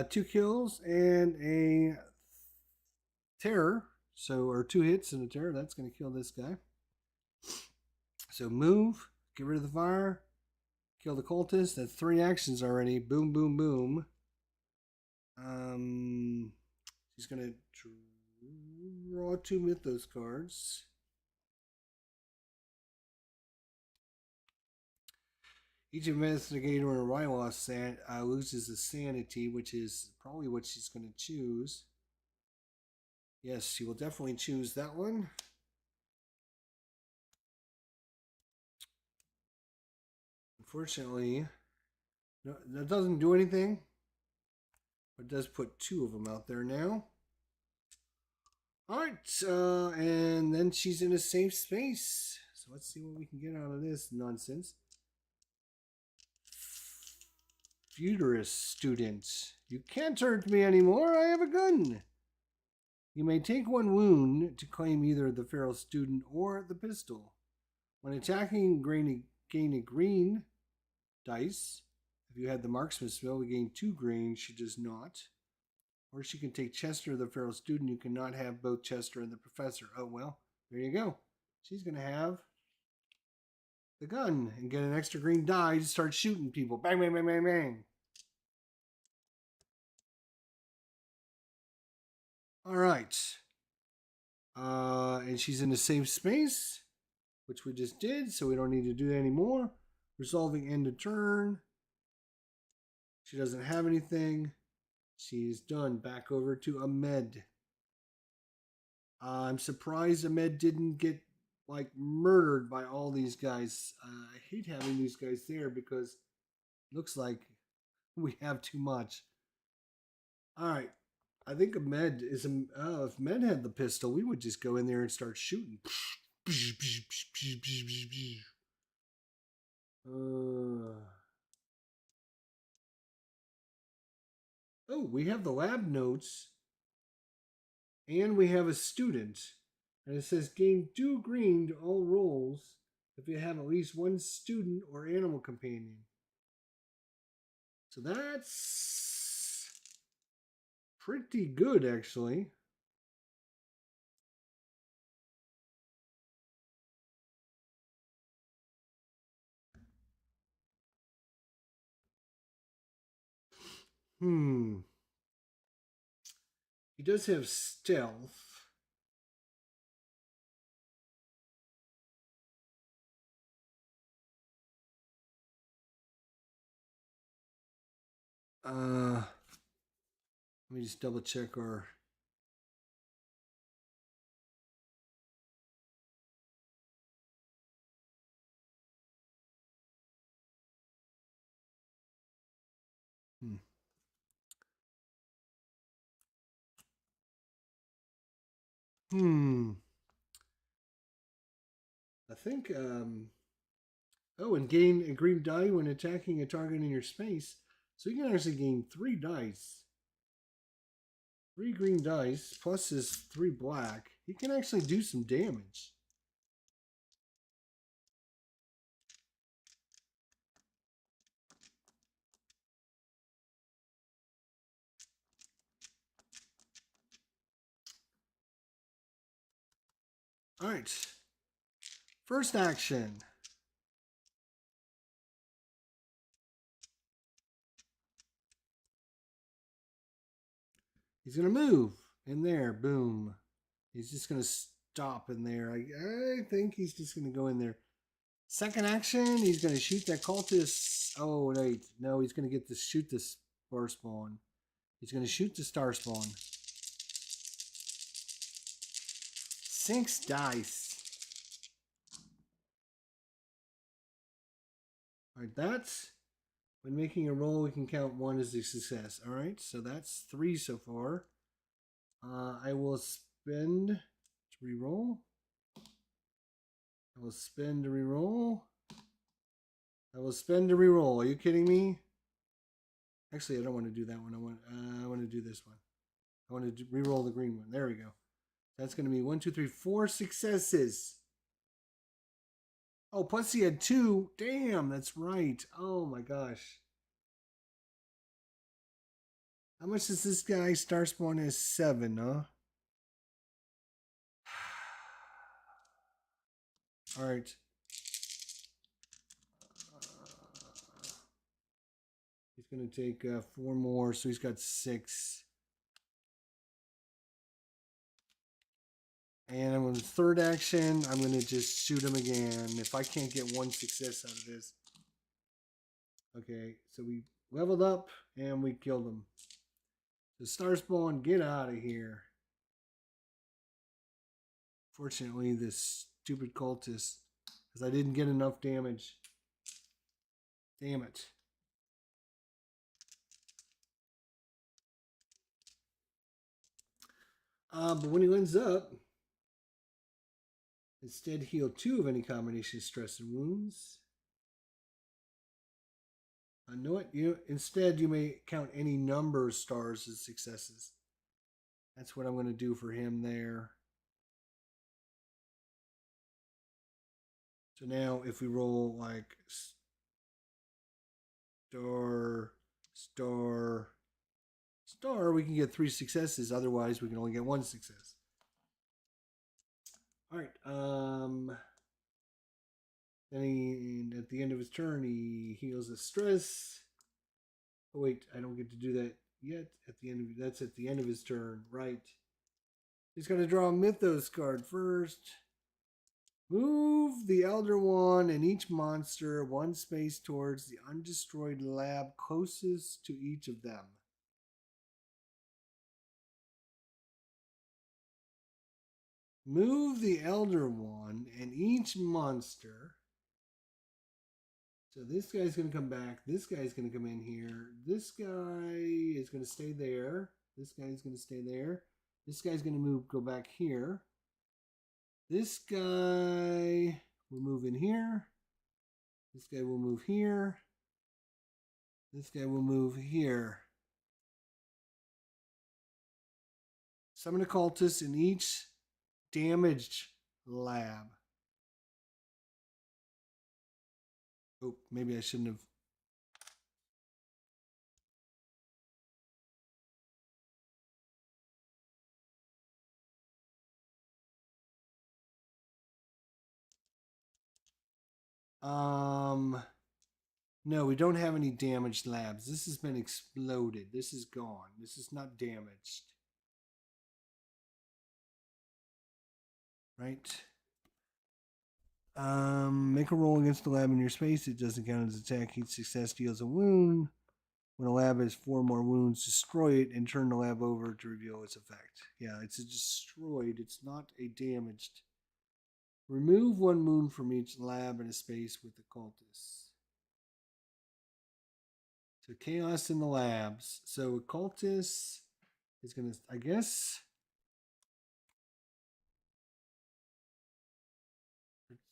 2 kills and a terror. So, or 2 hits and a terror. That's going to kill this guy. So move, get rid of the fire, kill the cultist. That's 3 actions already. Boom, boom, boom. She's going to draw 2 Mythos cards. Each investigator in a Rylos loses a sanity, which is probably what she's going to choose. Yes, she will definitely choose that one. Unfortunately, no, that doesn't do anything. But it does put 2 of them out there now. All right, and then she's in a safe space. So let's see what we can get out of this nonsense. Futurist student. You can't hurt me anymore. I have a gun. You may take 1 wound to claim either the feral student or the pistol. When attacking, gain a green dice. If you had the marksman skill, we gain 2 green. She does not. Or she can take Chester, the feral student. You cannot have both Chester and the professor. Oh, well, there you go. She's going to have the gun and get an extra green die to start shooting people. Bang, bang, bang, bang, bang. All right. And she's in a safe space, which we just did, so we don't need to do that anymore. Resolving end of turn. She doesn't have anything. She's done. Back over to Ahmed. I'm surprised Ahmed didn't get like murdered by all these guys. I hate having these guys there because it looks like we have too much. All right. I think Ahmed is. If Ahmed had the pistol, we would just go in there and start shooting. Oh, we have the lab notes, and we have a student, and it says gain 2 green to all rolls if you have at least 1 student or animal companion. So that's pretty good, actually. He does have stealth. Let me just double check our. I think oh, and gain a green die when attacking a target in your space. So you can actually gain 3 dice. 3 green dice plus his 3 black. He can actually do some damage. Alright. First action. He's going to move in there. Boom. He's just going to stop in there. I think he's just going to go in there. Second action, he's going to shoot that cultist. Oh, wait. No, he's going to get to shoot the star spawn. He's going to shoot the star spawn. 6 dice. Alright, that's when making a roll, we can count 1 as a success. Alright, so that's 3 so far. I will spend to reroll. I will spend to reroll. I will spend to reroll. Are you kidding me? Actually, I don't want to do that one. I want to do this one. I want to reroll the green one. There we go. That's going to be 1, 2, 3, 4 successes. Oh, plus he had 2. Damn, that's right. Oh my gosh. How much does this guy? Star spawn is 7, huh? All right. He's going to take 4 more, so he's got 6. And on the third action, I'm going to just shoot him again if I can't get 1 success out of this. Okay, so we leveled up and we killed him. So Star Spawn, get out of here. Fortunately, this stupid cultist, because I didn't get enough damage. Damn it. But when he lands up, instead heal 2 of any combination of stress and wounds. Know what? Instead, you may count any number of stars as successes. That's what I'm going to do for him there. So now if we roll like star, star, star, we can get 3 successes. Otherwise, we can only get 1 success. All right. Then at the end of his turn, he heals the stress. Oh wait, I don't get to do that yet. That's at the end of his turn, right? He's going to draw a Mythos card first. Move the Elder One and each monster 1 space towards the undestroyed lab closest to each of them. Move the Elder One and each monster. So this guy's going to come back. This guy's going to come in here. This guy is going to stay there. This guy's going to stay there. This guy's going to go back here. This guy will move in here. This guy will move here. This guy will move here. Summon a cultist in each damaged lab. Oh, maybe I shouldn't have. No, we don't have any damaged labs. This has been exploded. This is gone. This is not damaged. Right? Make a roll against the lab in your space. It doesn't count as attack. Each success deals a wound. When a lab has 4 more wounds, destroy it and turn the lab over to reveal its effect. Yeah, it's a destroyed. It's not a damaged. Remove 1 wound from each lab in a space with the cultists. So chaos in the labs. So a cultist is going to, I guess.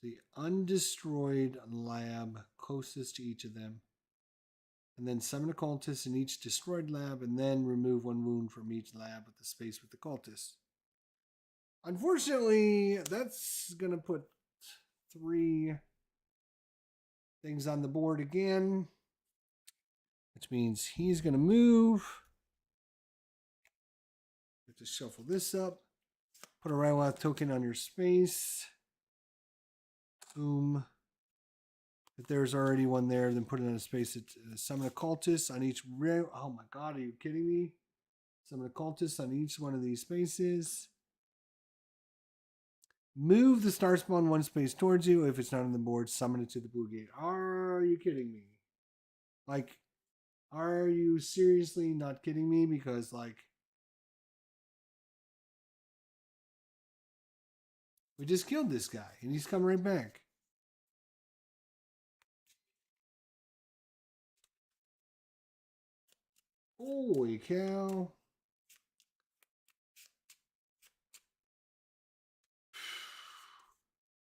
The undestroyed lab closest to each of them. And then summon a cultist in each destroyed lab, and then remove 1 wound from each lab with the space with the cultist. Unfortunately, that's going to put 3 things on the board again, which means he's going to move. Have to shuffle this up. Put a Ryloth token on your space. Boom. If there's already one there, then put it on a space. Summon a cultist on each rail. Oh my god, are you kidding me? Summon a cultist on each one of these spaces. Move the star spawn 1 space towards you. If it's not on the board, summon it to the blue gate. Are you kidding me? Like, are you seriously not kidding me? Because, like, we just killed this guy, and he's coming right back. Holy cow.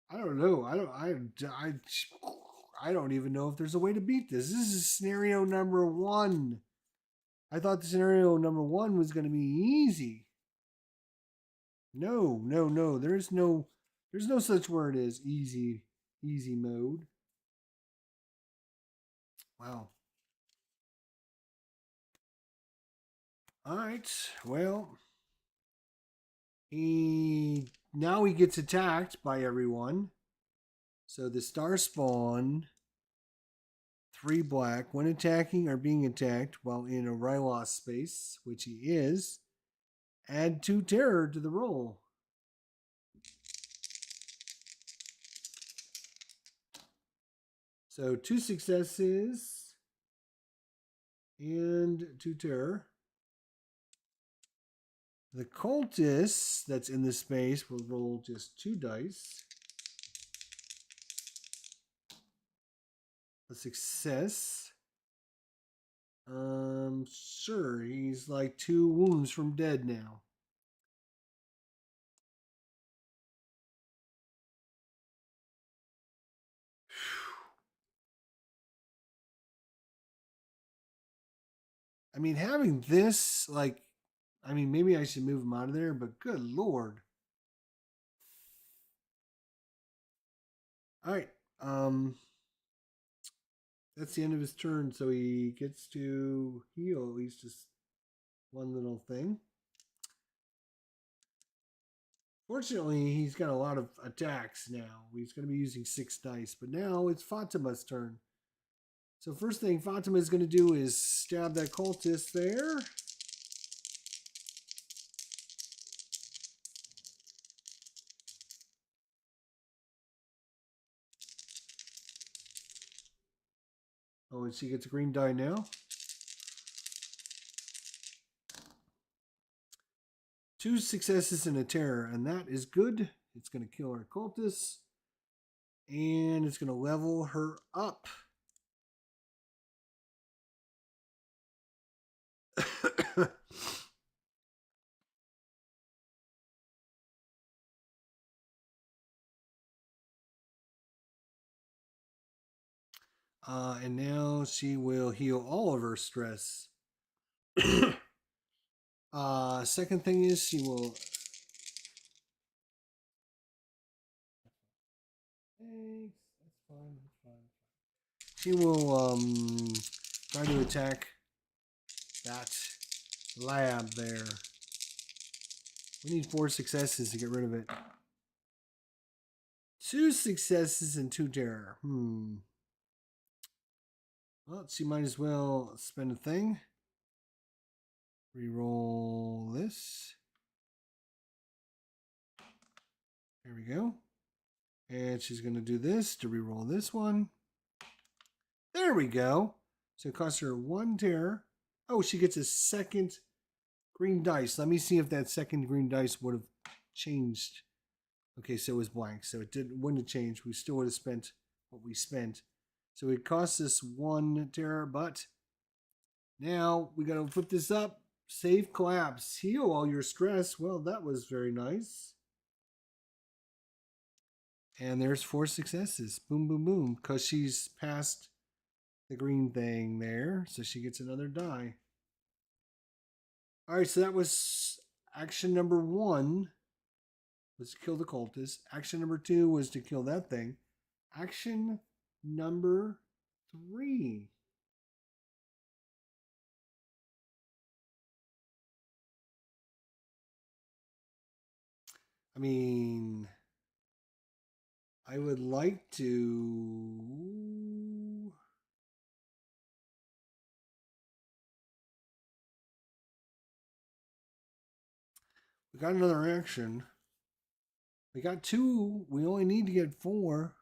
I don't know. I don't even know if there's a way to beat this. This is scenario number 1. I thought the scenario number 1 was going to be easy. No. There's no such word as easy mode. Wow. All right. Well, now he gets attacked by everyone. So the star spawn, 3 black, when attacking or being attacked while in a Ryloth space, which he is, add 2 terror to the roll. So 2 successes and 2 terror. The cultist that's in the space will roll just 2 dice. A success. Sure, he's like 2 wounds from dead now. I mean, having this, like, I mean, maybe I should move him out of there, but good lord. All right. That's the end of his turn, so he gets to heal at least just 1 little thing. Fortunately, he's got a lot of attacks now. He's going to be using 6 dice, but now it's Fatima's turn. So first thing Fatima is going to do is stab that cultist there. Oh, and she gets a green die now. 2 successes and a terror, and that is good. It's going to kill our cultist, and it's going to level her up. And now she will heal all of her stress. Second thing is she will... Thanks. That's fine. She will try to attack that lab there. We need 4 successes to get rid of it. 2 successes and 2 terror. Well, she might as well spend a thing. Reroll this. There we go. And she's going to do this to reroll this one. There we go. So it costs her 1 terror. Oh, she gets a second green dice. Let me see if that second green dice would have changed. Okay, so it was blank. So it wouldn't have changed. We still would have spent what we spent. So it costs us 1 terror, but now we got to flip this up. Save collapse. Heal all your stress. Well, that was very nice. And there's 4 successes. Boom, boom, boom. Because she's past the green thing there. So she gets another die. All right, so that was action number 1 was to kill the cultist. Action number 2 was to kill that thing. Action number 3. I mean, I would like to. We got another action. We got 2. We only need to get 4.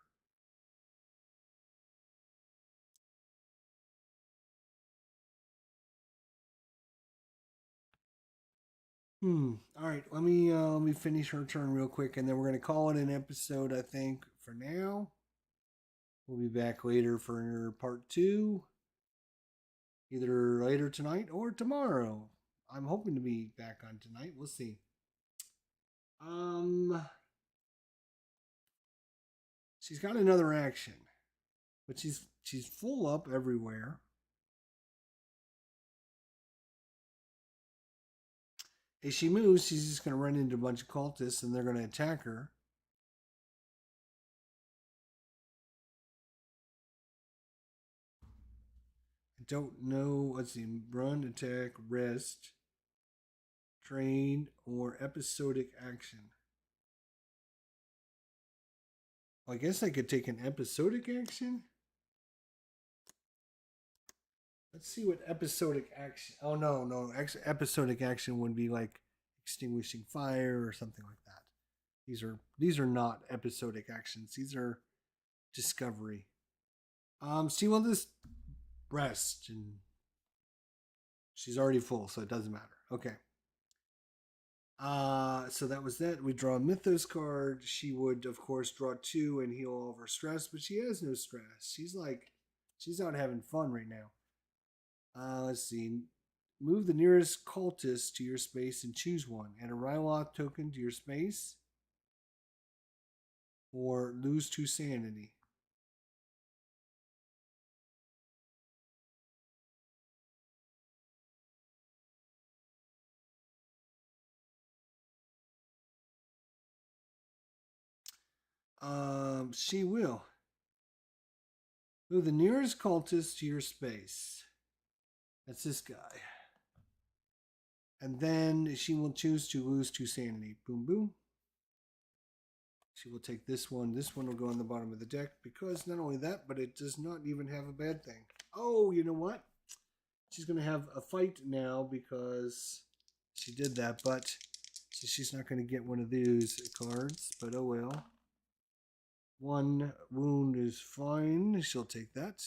All right. Let me finish her turn real quick, and then we're gonna call it an episode. I think for now. We'll be back later for part 2, either later tonight or tomorrow. I'm hoping to be back on tonight. We'll see. Um, she's got another action, but she's full up everywhere. If she moves, she's just going to run into a bunch of cultists and they're going to attack her. I don't know. Let's see. Run, attack, rest, train, or episodic action. Well, I guess I could take an episodic action. Let's see what episodic action. Oh no. Episodic action would be like extinguishing fire or something like that. These are not episodic actions. These are discovery. She will just rest, and she's already full, so it doesn't matter. Okay. So that was that. We draw a Mythos card. She would, of course, draw 2 and heal all of her stress, but she has no stress. She's out having fun right now. Let's see. Move the nearest cultist to your space and choose one. Add a Ryloth token to your space. Or lose 2 sanity. She will. Move the nearest cultist to your space. That's this guy. And then she will choose to lose 2 sanity. Boom, boom. She will take this one. This one will go on the bottom of the deck because not only that, but it does not even have a bad thing. Oh, you know what? She's going to have a fight now because she did that, but so she's not going to get one of these cards, but oh well. 1 wound is fine. She'll take that.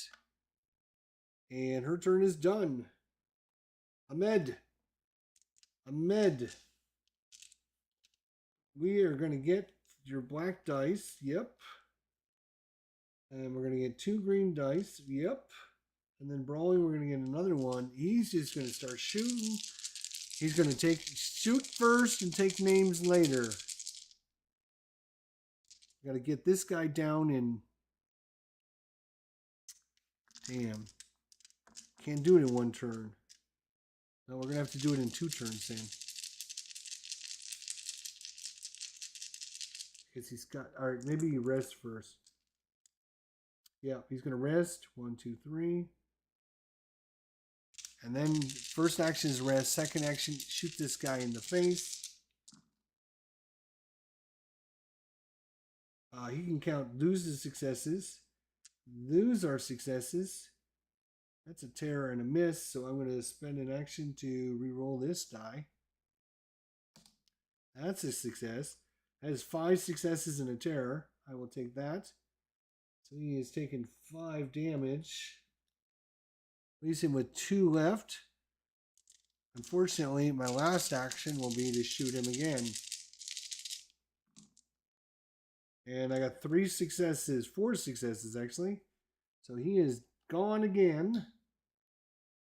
And her turn is done. Ahmed. We are going to get your black dice. Yep. And we're going to get 2 green dice. Yep. And then brawling, we're going to get another one. He's just going to start shooting. He's going to shoot first and take names later. Got to get this guy down in. Damn. Can't do it in 1 turn. No, we're going to have to do it in 2 turns then. Because he's got. Alright, maybe he rests first. Yeah, he's going to rest. 1, 2, 3. And then first action is rest. Second action, shoot this guy in the face. He can count lose his successes. Those are successes. That's a terror and a miss, so I'm going to spend an action to re-roll this die. That's a success. That is 5 successes and a terror. I will take that. So he has taken 5 damage. Leaves him with 2 left. Unfortunately, my last action will be to shoot him again. And I got 3 successes, 4 successes actually. So he is gone again.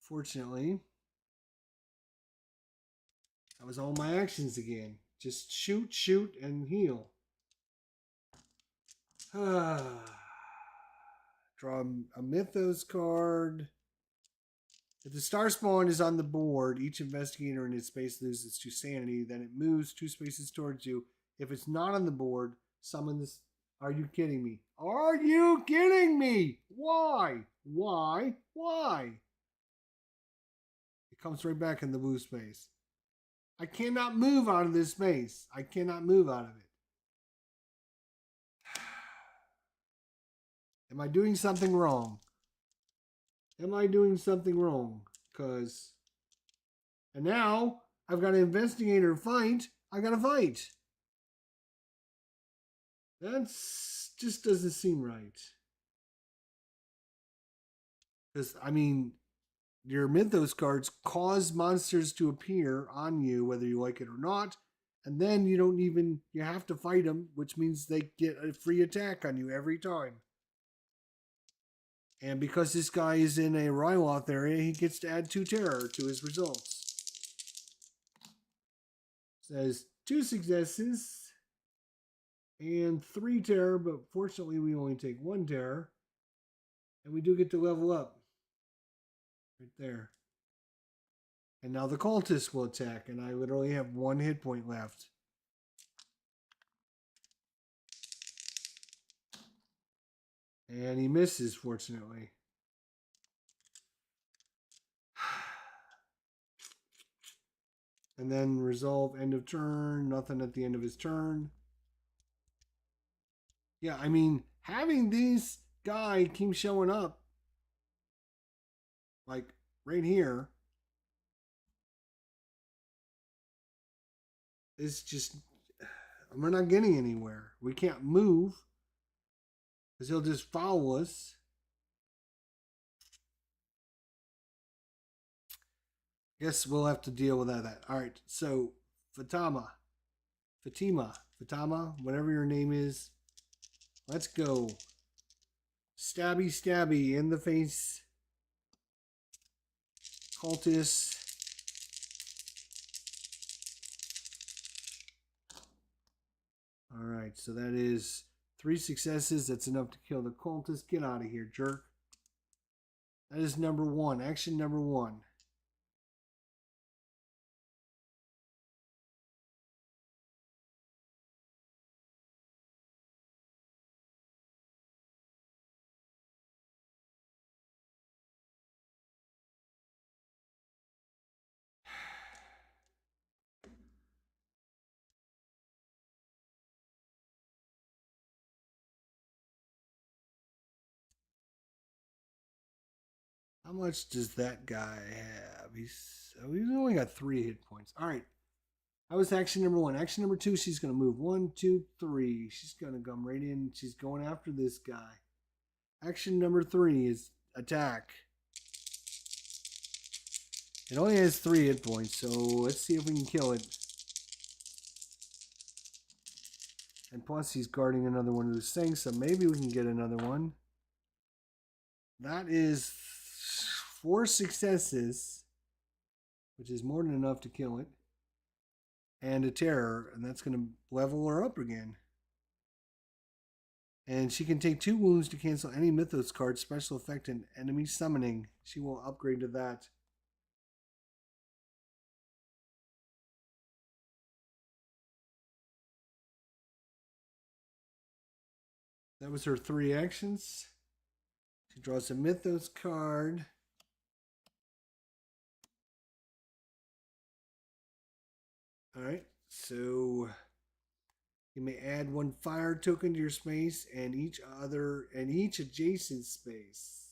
Fortunately. That was all my actions again. Just shoot, and heal. Draw a Mythos card. If the star spawn is on the board, each investigator in its space loses 2 sanity. Then it moves 2 spaces towards you. If it's not on the board, summon this. Are you kidding me? Are you kidding me? Why? Why? Why? It comes right back in the blue space. I cannot move out of this space. I cannot move out of it. Am I doing something wrong? Am I doing something wrong? Because. And now I've got an investigator fight. I got to fight. That just doesn't seem right. Because, I mean, your Mythos cards cause monsters to appear on you, whether you like it or not. And then you have to fight them, which means they get a free attack on you every time. And because this guy is in a Ryloth area, he gets to add 2 terror to his results. Says 2 successes and 3 terror, but fortunately we only take 1 terror. And we do get to level up. Right there. And now the cultist will attack, and I literally have 1 hit point left. And he misses, fortunately. And then resolve end of turn. Nothing at the end of his turn. Yeah, I mean, having this guy keep showing up, like right here, is just, we're not getting anywhere. We can't move because he'll just follow us. Guess we'll have to deal with that. All right, so Fatima, whatever your name is, let's go. Stabby, stabby, in the face. Cultist. All right, so that is 3 successes. That's enough to kill the cultist. Get out of here, jerk. That is number 1. Action number 1. How much does that guy have? He's only got 3 hit points. All right. That was action number 1. Action number 2, she's going to move 1, 2, 3. She's going to come right in. She's going after this guy. Action number 3 is attack. It only has 3 hit points, so let's see if we can kill it. And plus, he's guarding another one of those things, so maybe we can get another one. That is 4 successes, which is more than enough to kill it. And a terror, and that's going to level her up again. And she can take 2 wounds to cancel any Mythos card special effect and enemy summoning. She will upgrade to that. That was her 3 actions. She draws a Mythos card. Alright, so you may add 1 fire token to your space and each adjacent space.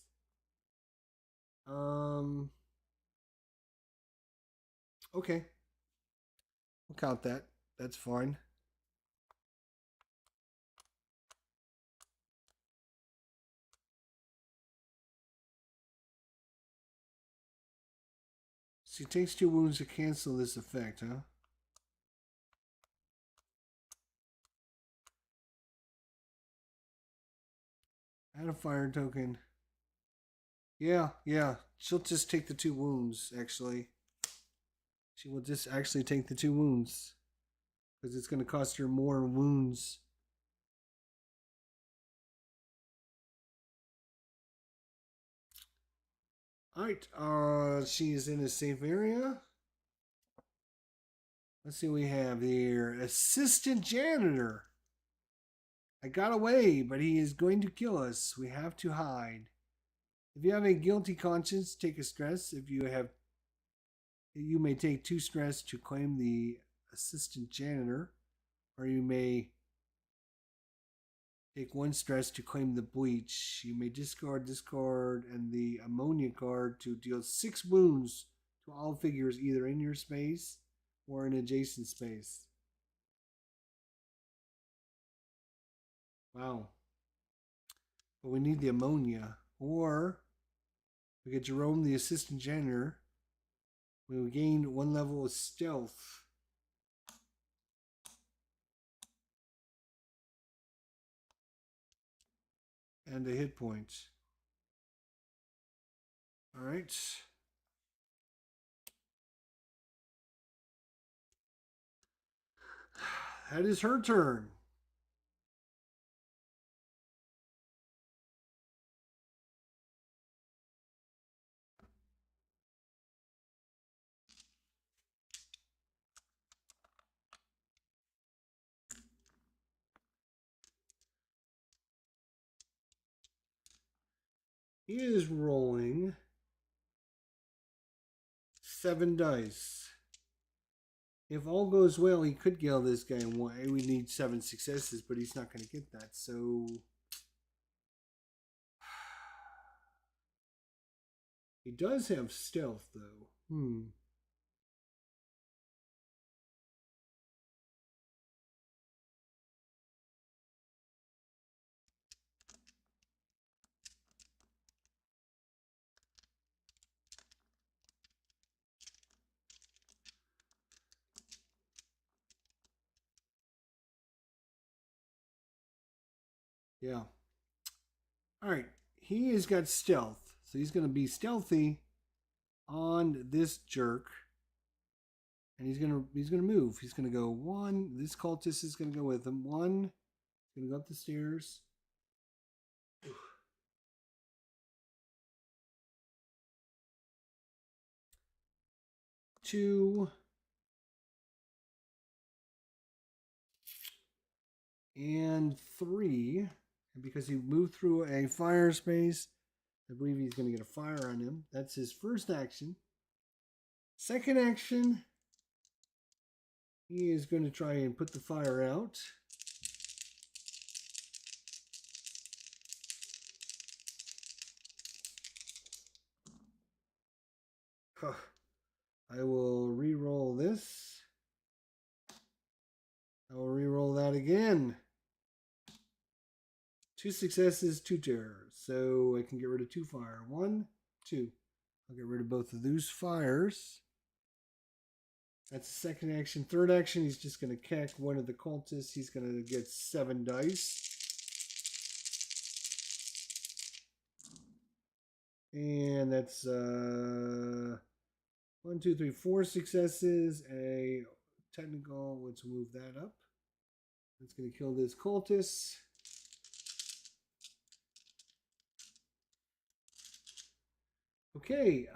Okay. We'll count that. That's fine. She takes 2 wounds to cancel this effect, huh? Add a fire token. Yeah. She'll just take the 2 wounds, actually. She will just actually take the 2 wounds. Because it's going to cost her more wounds. Alright, she is in a safe area. Let's see what we have here. Assistant janitor. I got away, but he is going to kill us. We have to hide. If you have a guilty conscience, take a stress. If you have, you may take 2 stress to claim the assistant janitor, or you may take 1 stress to claim the bleach. You may discard this card and the ammonia card to deal 6 wounds to all figures either in your space or an adjacent space. Wow. But we need the ammonia. Or we get Jerome, the assistant janitor. We will gain 1 level of stealth. And a hit point. Alright. That is her turn. He is rolling 7 dice. If all goes well, he could kill this guy in 1. We need 7 successes, but he's not going to get that. So he does have stealth, though. Yeah. All right. He has got stealth, so he's going to be stealthy on this jerk, and he's gonna move. He's gonna go 1. This cultist is gonna go with him. 1. He's gonna go up the stairs. 2. And 3. And because he moved through a fire space, I believe he's going to get a fire on him. That's his first action. Second action, he is going to try and put the fire out. I will re-roll this. I will re-roll that again. 2 successes, 2 terrors. So I can get rid of 2 fire. 1, 2. I'll get rid of both of those fires. That's the second action. Third action, he's just going to cack one of the cultists. He's going to get 7 dice. And that's 1, 2, 3, 4 successes. A technical, let's move that up. That's going to kill this cultist. Okay,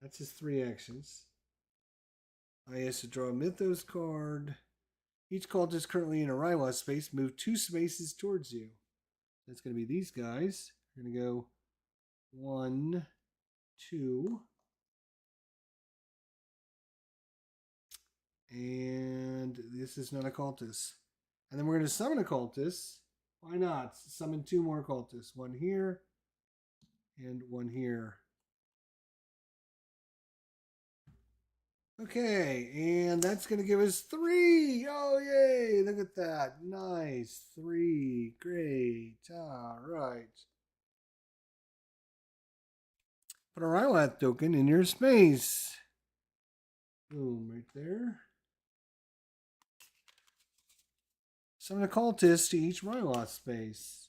that's his 3 actions. I has to draw a Mythos card. Each cultist currently in a Rywa space, move 2 spaces towards you. That's going to be these guys. We're going to go 1, 2. And this is not a cultist. And then we're going to summon a cultist. Why not? Summon 2 more cultists. 1 here and 1 here. Okay, and that's going to give us 3. Oh, yay. Look at that. Nice. 3. Great. All right. Put a Rylat token in your space. Boom, right there. Summon a cultist to each Rylat space.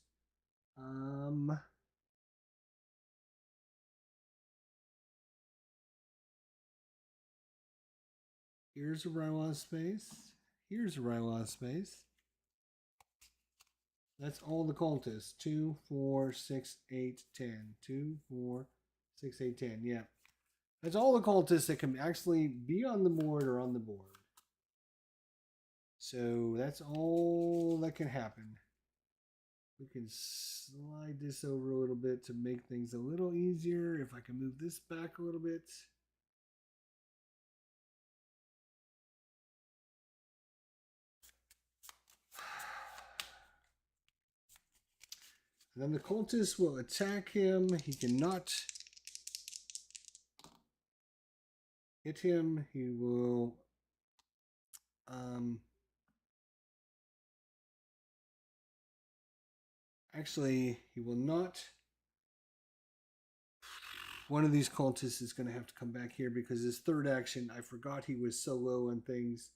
Here's a Ryla space. Here's a Ryla space. That's all the cultists. 2, 4, 6, 8, 10. 2, 4, 6, 8, 10. Yeah. That's all the cultists that can actually be on the board or on the board. So that's all that can happen. We can slide this over a little bit to make things a little easier. If I can move this back a little bit. And then the cultist will attack him. He cannot hit him. He will actually, he will not. One of these cultists is going to have to come back here because his third action, I forgot he was so low on things.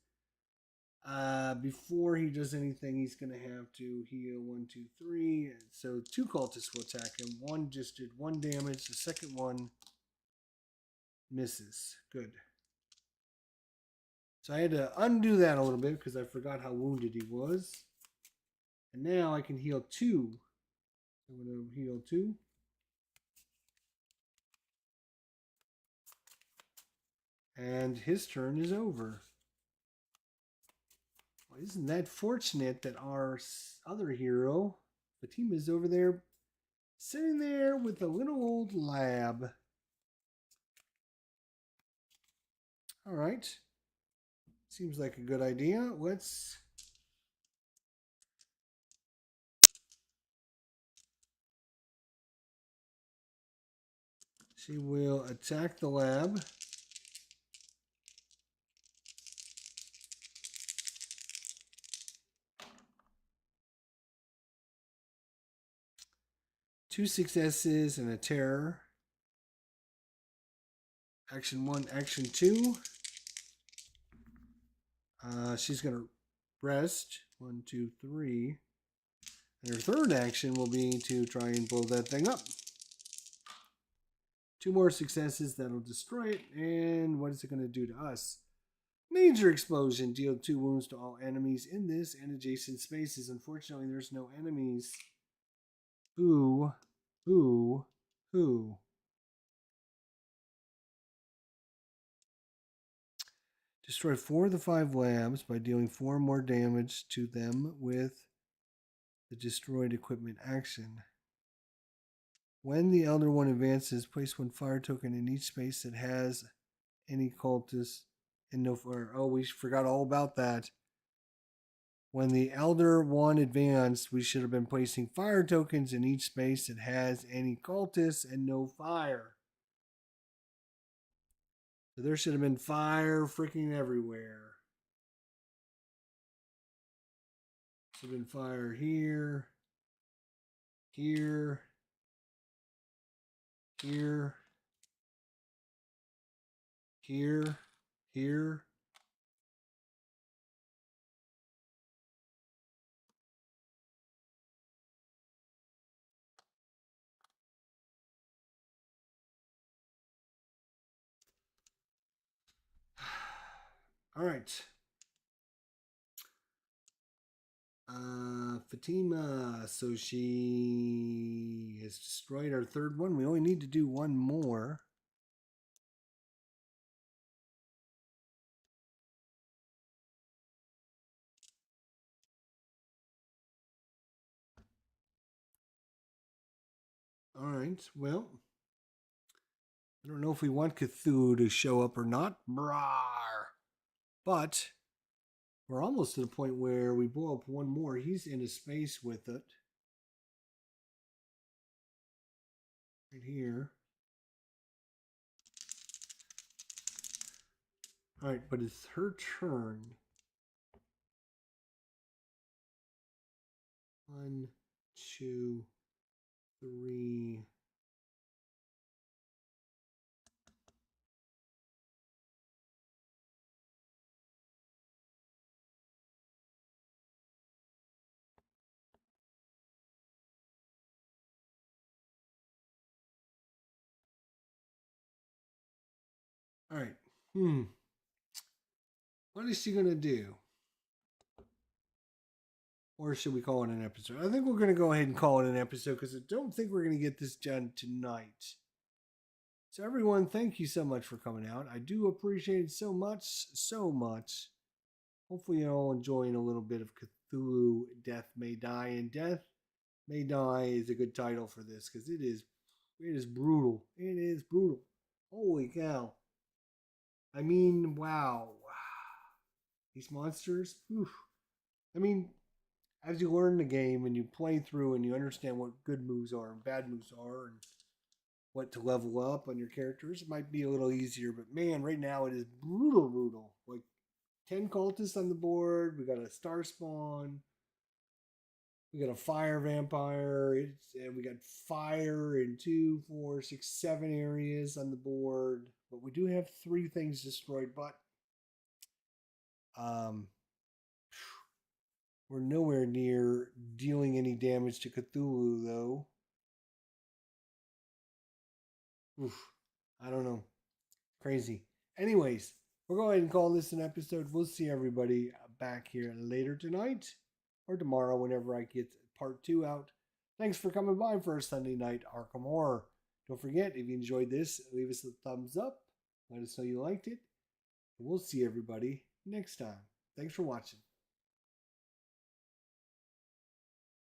Before he does anything, he's going to have to heal 1, 2, 3. So 2 cultists will attack him. One just did 1 damage. The second one misses. Good. So I had to undo that a little bit because I forgot how wounded he was. And now I can heal 2. So I'm going to heal 2. And his turn is over. Well, isn't that fortunate that our other hero, Fatima, is over there sitting there with a little old lab. All right. Seems like a good idea. Let's she will attack the lab. Two successes and a terror. Action 1, action 2. She's going to rest. 1, 2, 3. And her third action will be to try and blow that thing up. 2 more successes, that'll destroy it. And what is it going to do to us? Major explosion. Deal 2 wounds to all enemies in this and adjacent spaces. Unfortunately, there's no enemies. Who? Destroy 4 of the 5 labs by dealing 4 more damage to them with the destroyed equipment action. When the Elder One advances, place 1 fire token in each space that has any cultist and no fire. Oh, we forgot all about that. When the Elder One advanced, we should have been placing fire tokens in each space that has any cultists and no fire. So there should have been fire freaking everywhere. Should have been fire here, here, here, here. All right. Fatima. So she has destroyed our third one. We only need to do 1 more. All right. Well, I don't know if we want Cthulhu to show up or not. Brar. But we're almost to the point where we blow up 1 more. He's in a space with it. Right here. All right, but it's her turn. 1, 2, 3. All right. What is she going to do? Or should we call it an episode? I think we're going to go ahead and call it an episode because I don't think we're going to get this done tonight. So, everyone, thank you so much for coming out. I do appreciate it so much, so much. Hopefully, you're all enjoying a little bit of Cthulhu Death May Die. And Death May Die is a good title for this because it is brutal. It is brutal. Holy cow. I mean, wow. These monsters, oof. I mean, as you learn the game and you play through and you understand what good moves are and bad moves are and what to level up on your characters, it might be a little easier. But man, right now it is brutal, brutal. Like 10 cultists on the board. We got a star spawn. We got a fire vampire. And we got fire in 2, 4, 6, 7 areas on the board. But we do have 3 things destroyed. But we're nowhere near dealing any damage to Cthulhu, though. Oof, I don't know. Crazy. Anyways, we'll go ahead and call this an episode. We'll see everybody back here later tonight or tomorrow whenever I get part 2 out. Thanks for coming by for a Sunday night Arkham Horror. Don't forget, if you enjoyed this, leave us a thumbs up. Let us know you liked it. And we'll see everybody next time. Thanks for watching.